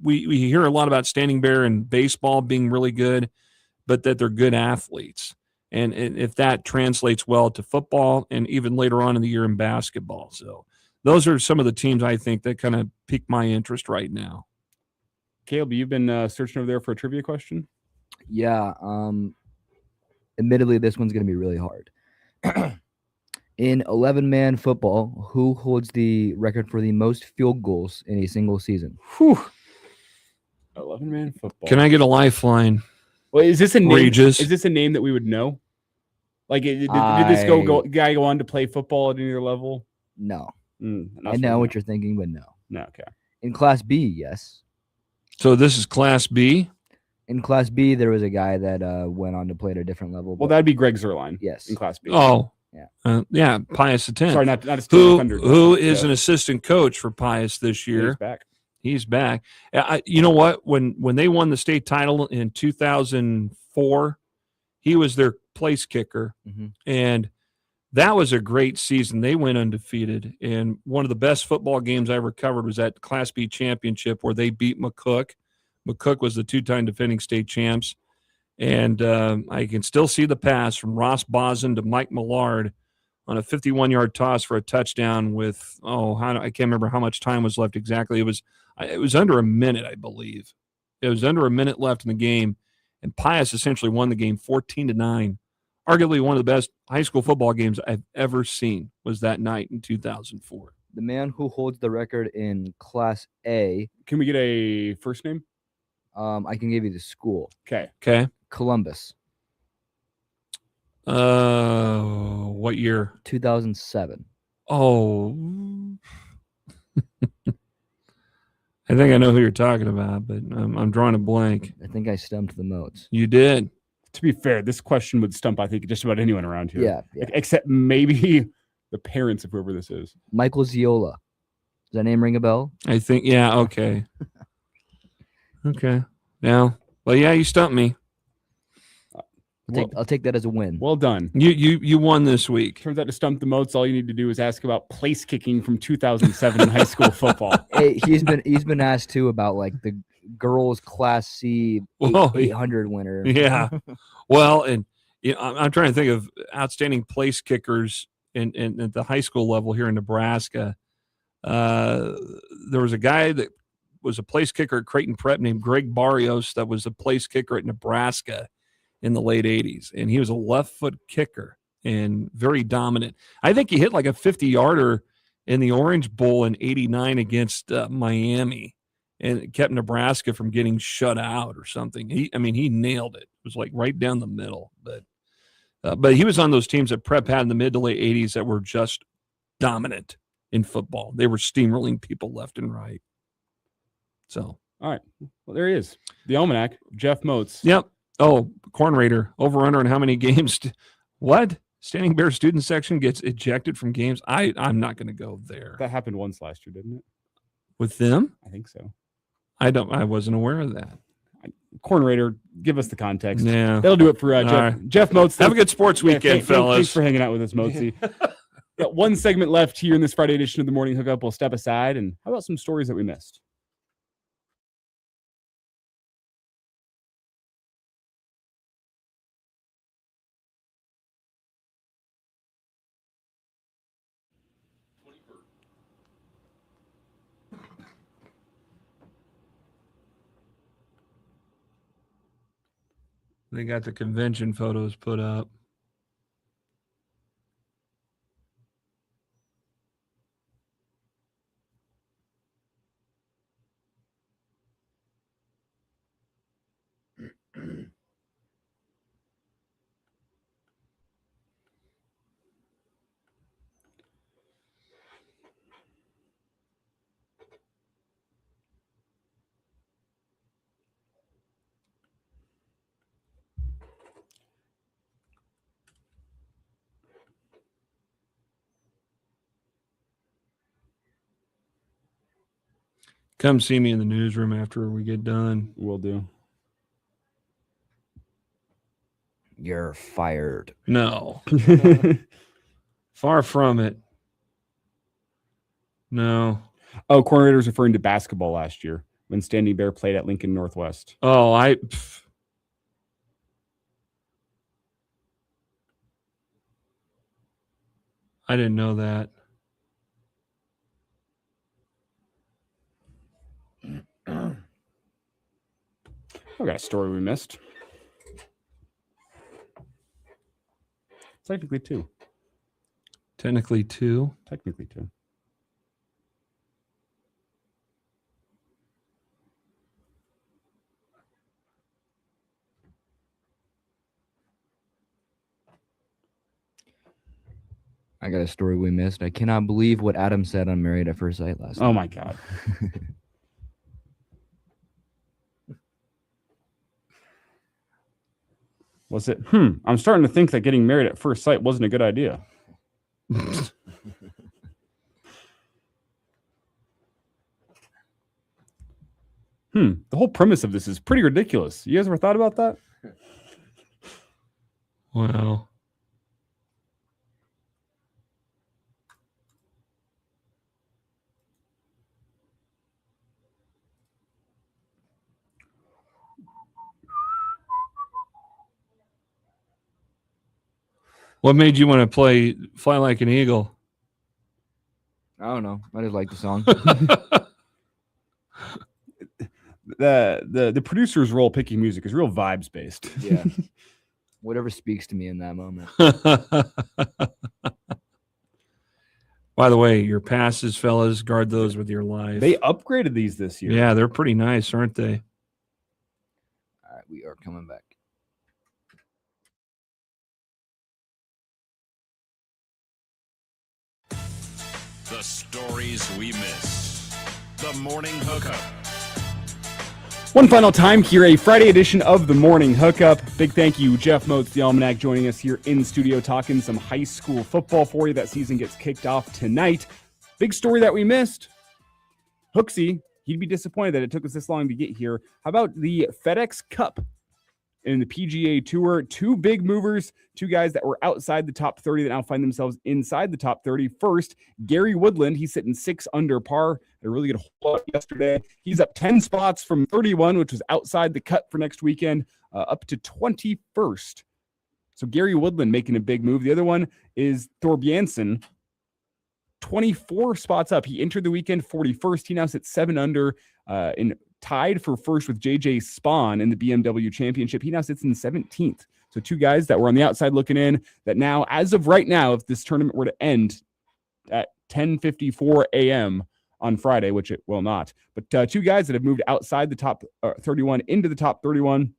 T: we hear a lot about Standing Bear and baseball being really good, but that they're good athletes, and if that translates well to football and even later on in the year in basketball. So those are some of the teams I think that kind of pique my interest right now.
B: Caleb, you've been searching over there for a trivia question?
C: Yeah. Admittedly, this one's going to be really hard. In 11-man football, who holds the record for the most field goals in a single season?
B: 11-man football.
T: Can I get a lifeline?
B: Well, is this a name?
T: Regis.
B: Is this a name that we would know? Like, did this guy go on to play football at any other level?
C: No. I know what you're thinking, but no.
B: No, okay.
C: In Class B, yes.
T: So this is Class B?
C: In Class B, there was a guy that went on to play at a different level.
B: Well, that'd be Greg Zerline.
C: Yes.
B: In Class B.
T: Oh.
C: Yeah.
T: Pius the 10th.
B: Sorry, not a Thunder.
T: Who is an assistant coach for Pius this year?
B: He's back.
T: You know what? When they won the state title in 2004, he was their place kicker, and that was a great season. They went undefeated, and one of the best football games I ever covered was that Class B championship where they beat McCook. McCook was the two-time defending state champs, and I can still see the pass from Ross Bozen to Mike Millard on a 51-yard toss for a touchdown with, I can't remember how much time was left exactly. It was under a minute, I believe. It was under a minute left in the game, and Pius essentially won the game 14-9. Arguably one of the best high school football games I've ever seen was that night in 2004.
C: The man who holds the record in Class A.
B: Can we get a first name?
C: I can give you the school.
B: Okay.
C: Columbus.
T: What year?
C: 2007.
T: Oh. I think I know who you're talking about, but I'm drawing a blank.
C: I think I stumped the Moats.
T: You did.
B: To be fair, this question would stump, I think, just about anyone around here.
C: Yeah.
B: Except maybe the parents of whoever this is.
C: Michael Ziola. Does that name ring a bell?
T: I think, yeah, okay. Okay. Now, well, yeah, you stumped me.
C: I'll take that as a win.
B: Well done.
T: You won this week.
B: Turns out to stump the Moats, all you need to do is ask about place kicking from 2007 in high school football.
C: Hey, he's been asked too about like the girls Class C 800 winner.
T: Yeah. Well, and I'm trying to think of outstanding place kickers in at the high school level here in Nebraska. There was a guy that was a place kicker at Creighton Prep named Greg Barrios that was a place kicker at Nebraska in the late 80s, and he was a left foot kicker and very dominant. I think he hit like a 50-yarder in the Orange Bowl in 89 against Miami, and it kept Nebraska from getting shut out or something. He nailed it. It was like right down the middle, but he was on those teams that Prep had in the mid to late 80s that were just dominant in football. They were steamrolling people left and right. So,
B: all right. Well, there he is. The Almanac, Jeff Moats.
T: Yep. Oh, Corn Raider, over-under on how many games? What? Standing Bear student section gets ejected from games? I'm not going to go there.
B: That happened once last year, didn't it?
T: With them?
B: I think so.
T: I wasn't aware of that.
B: Corn Raider, give us the context.
T: Yeah.
B: That'll do it for Jeff.
T: Right.
B: Jeff Moats.
T: Have a good sports weekend, fellas.
B: Thanks for hanging out with us, Moatsy. Got one segment left here in this Friday edition of the Morning Hookup. We'll step aside, and how about some stories that we missed?
T: They got the convention photos put up. Come see me in the newsroom after we get done.
B: Will do.
C: You're fired.
T: No. Far from it. No.
B: Oh, coordinator's referring to basketball last year when Standing Bear played at Lincoln Northwest.
T: Oh, I didn't know that.
B: I got a story we missed. Technically two.
T: Technically two.
B: Technically two.
C: I got a story we missed. I cannot believe what Adam said on Married at First Sight last night.
B: Oh my God. Was it? I'm starting to think that getting married at first sight wasn't a good idea. The whole premise of this is pretty ridiculous. You guys ever thought about that?
T: Wow. What made you want to Fly Like an Eagle?
C: I don't know. I just like the song.
B: The producer's role picking music is real vibes based.
C: Yeah. Whatever speaks to me in that moment.
T: By the way, your passes, fellas, guard those with your life.
B: They upgraded these this year.
T: Yeah, they're pretty nice, aren't they?
C: All right, we are coming back.
K: The stories we miss. The Morning Hookup.
B: One final time here, a Friday edition of the Morning Hookup. Big thank you, Jeff Moats, the Almanac, joining us here in studio, talking some high school football for you. That season gets kicked off tonight. Big story that we missed. Hooksy, he'd be disappointed that it took us this long to get here. How about the FedEx Cup in the PGA Tour? Two big movers, two guys that were outside the top 30 that now find themselves inside the top 30. First, Gary Woodland, he's sitting 6 under par. A really good hole yesterday. He's up 10 spots from 31, which was outside the cut for next weekend, up to 21st. So Gary Woodland making a big move. The other one is Thorbjornsen, 24 spots up. He entered the weekend 41st. He now sits 7 under in tied for first with JJ Spawn in the BMW Championship. He now sits in 17th. So two guys that were on the outside looking in that now, as of right now, if this tournament were to end at 10:54 a.m. on Friday, which it will not, but two guys that have moved outside the top 31 into the top 31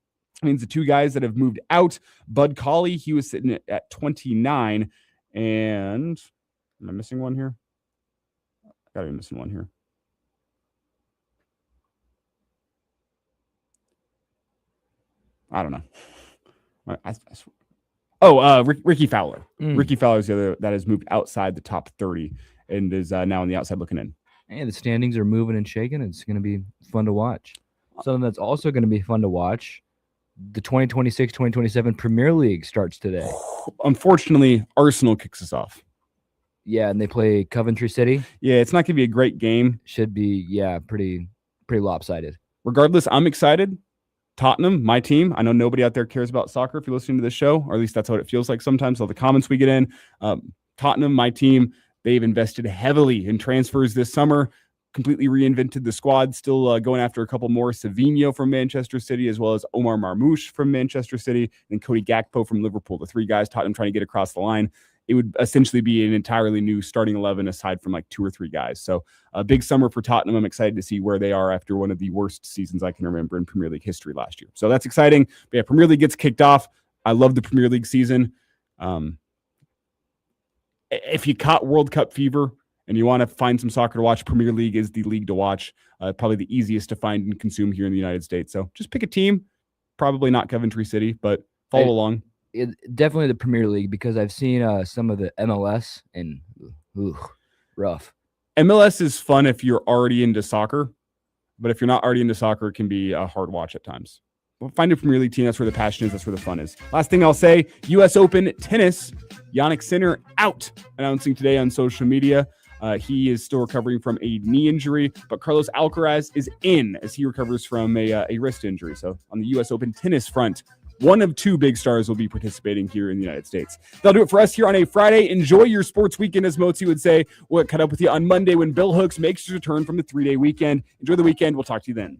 B: means the two guys that have moved out, Bud Colley, he was sitting at 29. And am I missing one here? I gotta be missing one here. I don't know. Ricky Fowler. Ricky Fowler is the other that has moved outside the top 30 and is now on the outside looking in.
C: Hey, the standings are moving and shaking. It's going to be fun to watch. Something that's also going to be fun to watch, the 2026-2027 Premier League starts today.
B: Unfortunately, Arsenal kicks us off.
C: Yeah, and they play Coventry City.
B: Yeah, it's not going to be a great game.
C: Should be, pretty lopsided.
B: Regardless, I'm excited. Tottenham, my team. I know nobody out there cares about soccer if you're listening to this show, or at least that's what it feels like sometimes. All the comments we get in. Tottenham, my team, they've invested heavily in transfers this summer, completely reinvented the squad, still going after a couple more. Savinho from Manchester City, as well as Omar Marmoush from Manchester City, and Cody Gakpo from Liverpool. The three guys Tottenham trying to get across the line. It would essentially be an entirely new starting 11 aside from like 2 or 3 guys. So a big summer for Tottenham. I'm excited to see where they are after one of the worst seasons I can remember in Premier League history last year. So that's exciting. But yeah, Premier League gets kicked off. I love the Premier League season. If you caught World Cup fever and you want to find some soccer to watch, Premier League is the league to watch. Probably the easiest to find and consume here in the United States. So just pick a team. Probably not Coventry City, but follow along.
C: Definitely the Premier League, because I've seen some of the MLS and rough.
B: MLS is fun if you're already into soccer. But if you're not already into soccer, it can be a hard watch at times. We'll find a Premier League team. That's where the passion is. That's where the fun is. Last thing I'll say, U.S. Open tennis, Jannik Sinner out, announcing today on social media. He is still recovering from a knee injury, but Carlos Alcaraz is in as he recovers from a wrist injury. So on the U.S. Open tennis front, one of two big stars will be participating here in the United States. That'll do it for us here on a Friday. Enjoy your sports weekend, as Motzi would say. We'll cut up with you on Monday when Bill Hooks makes his return from the 3-day weekend. Enjoy the weekend. We'll talk to you then.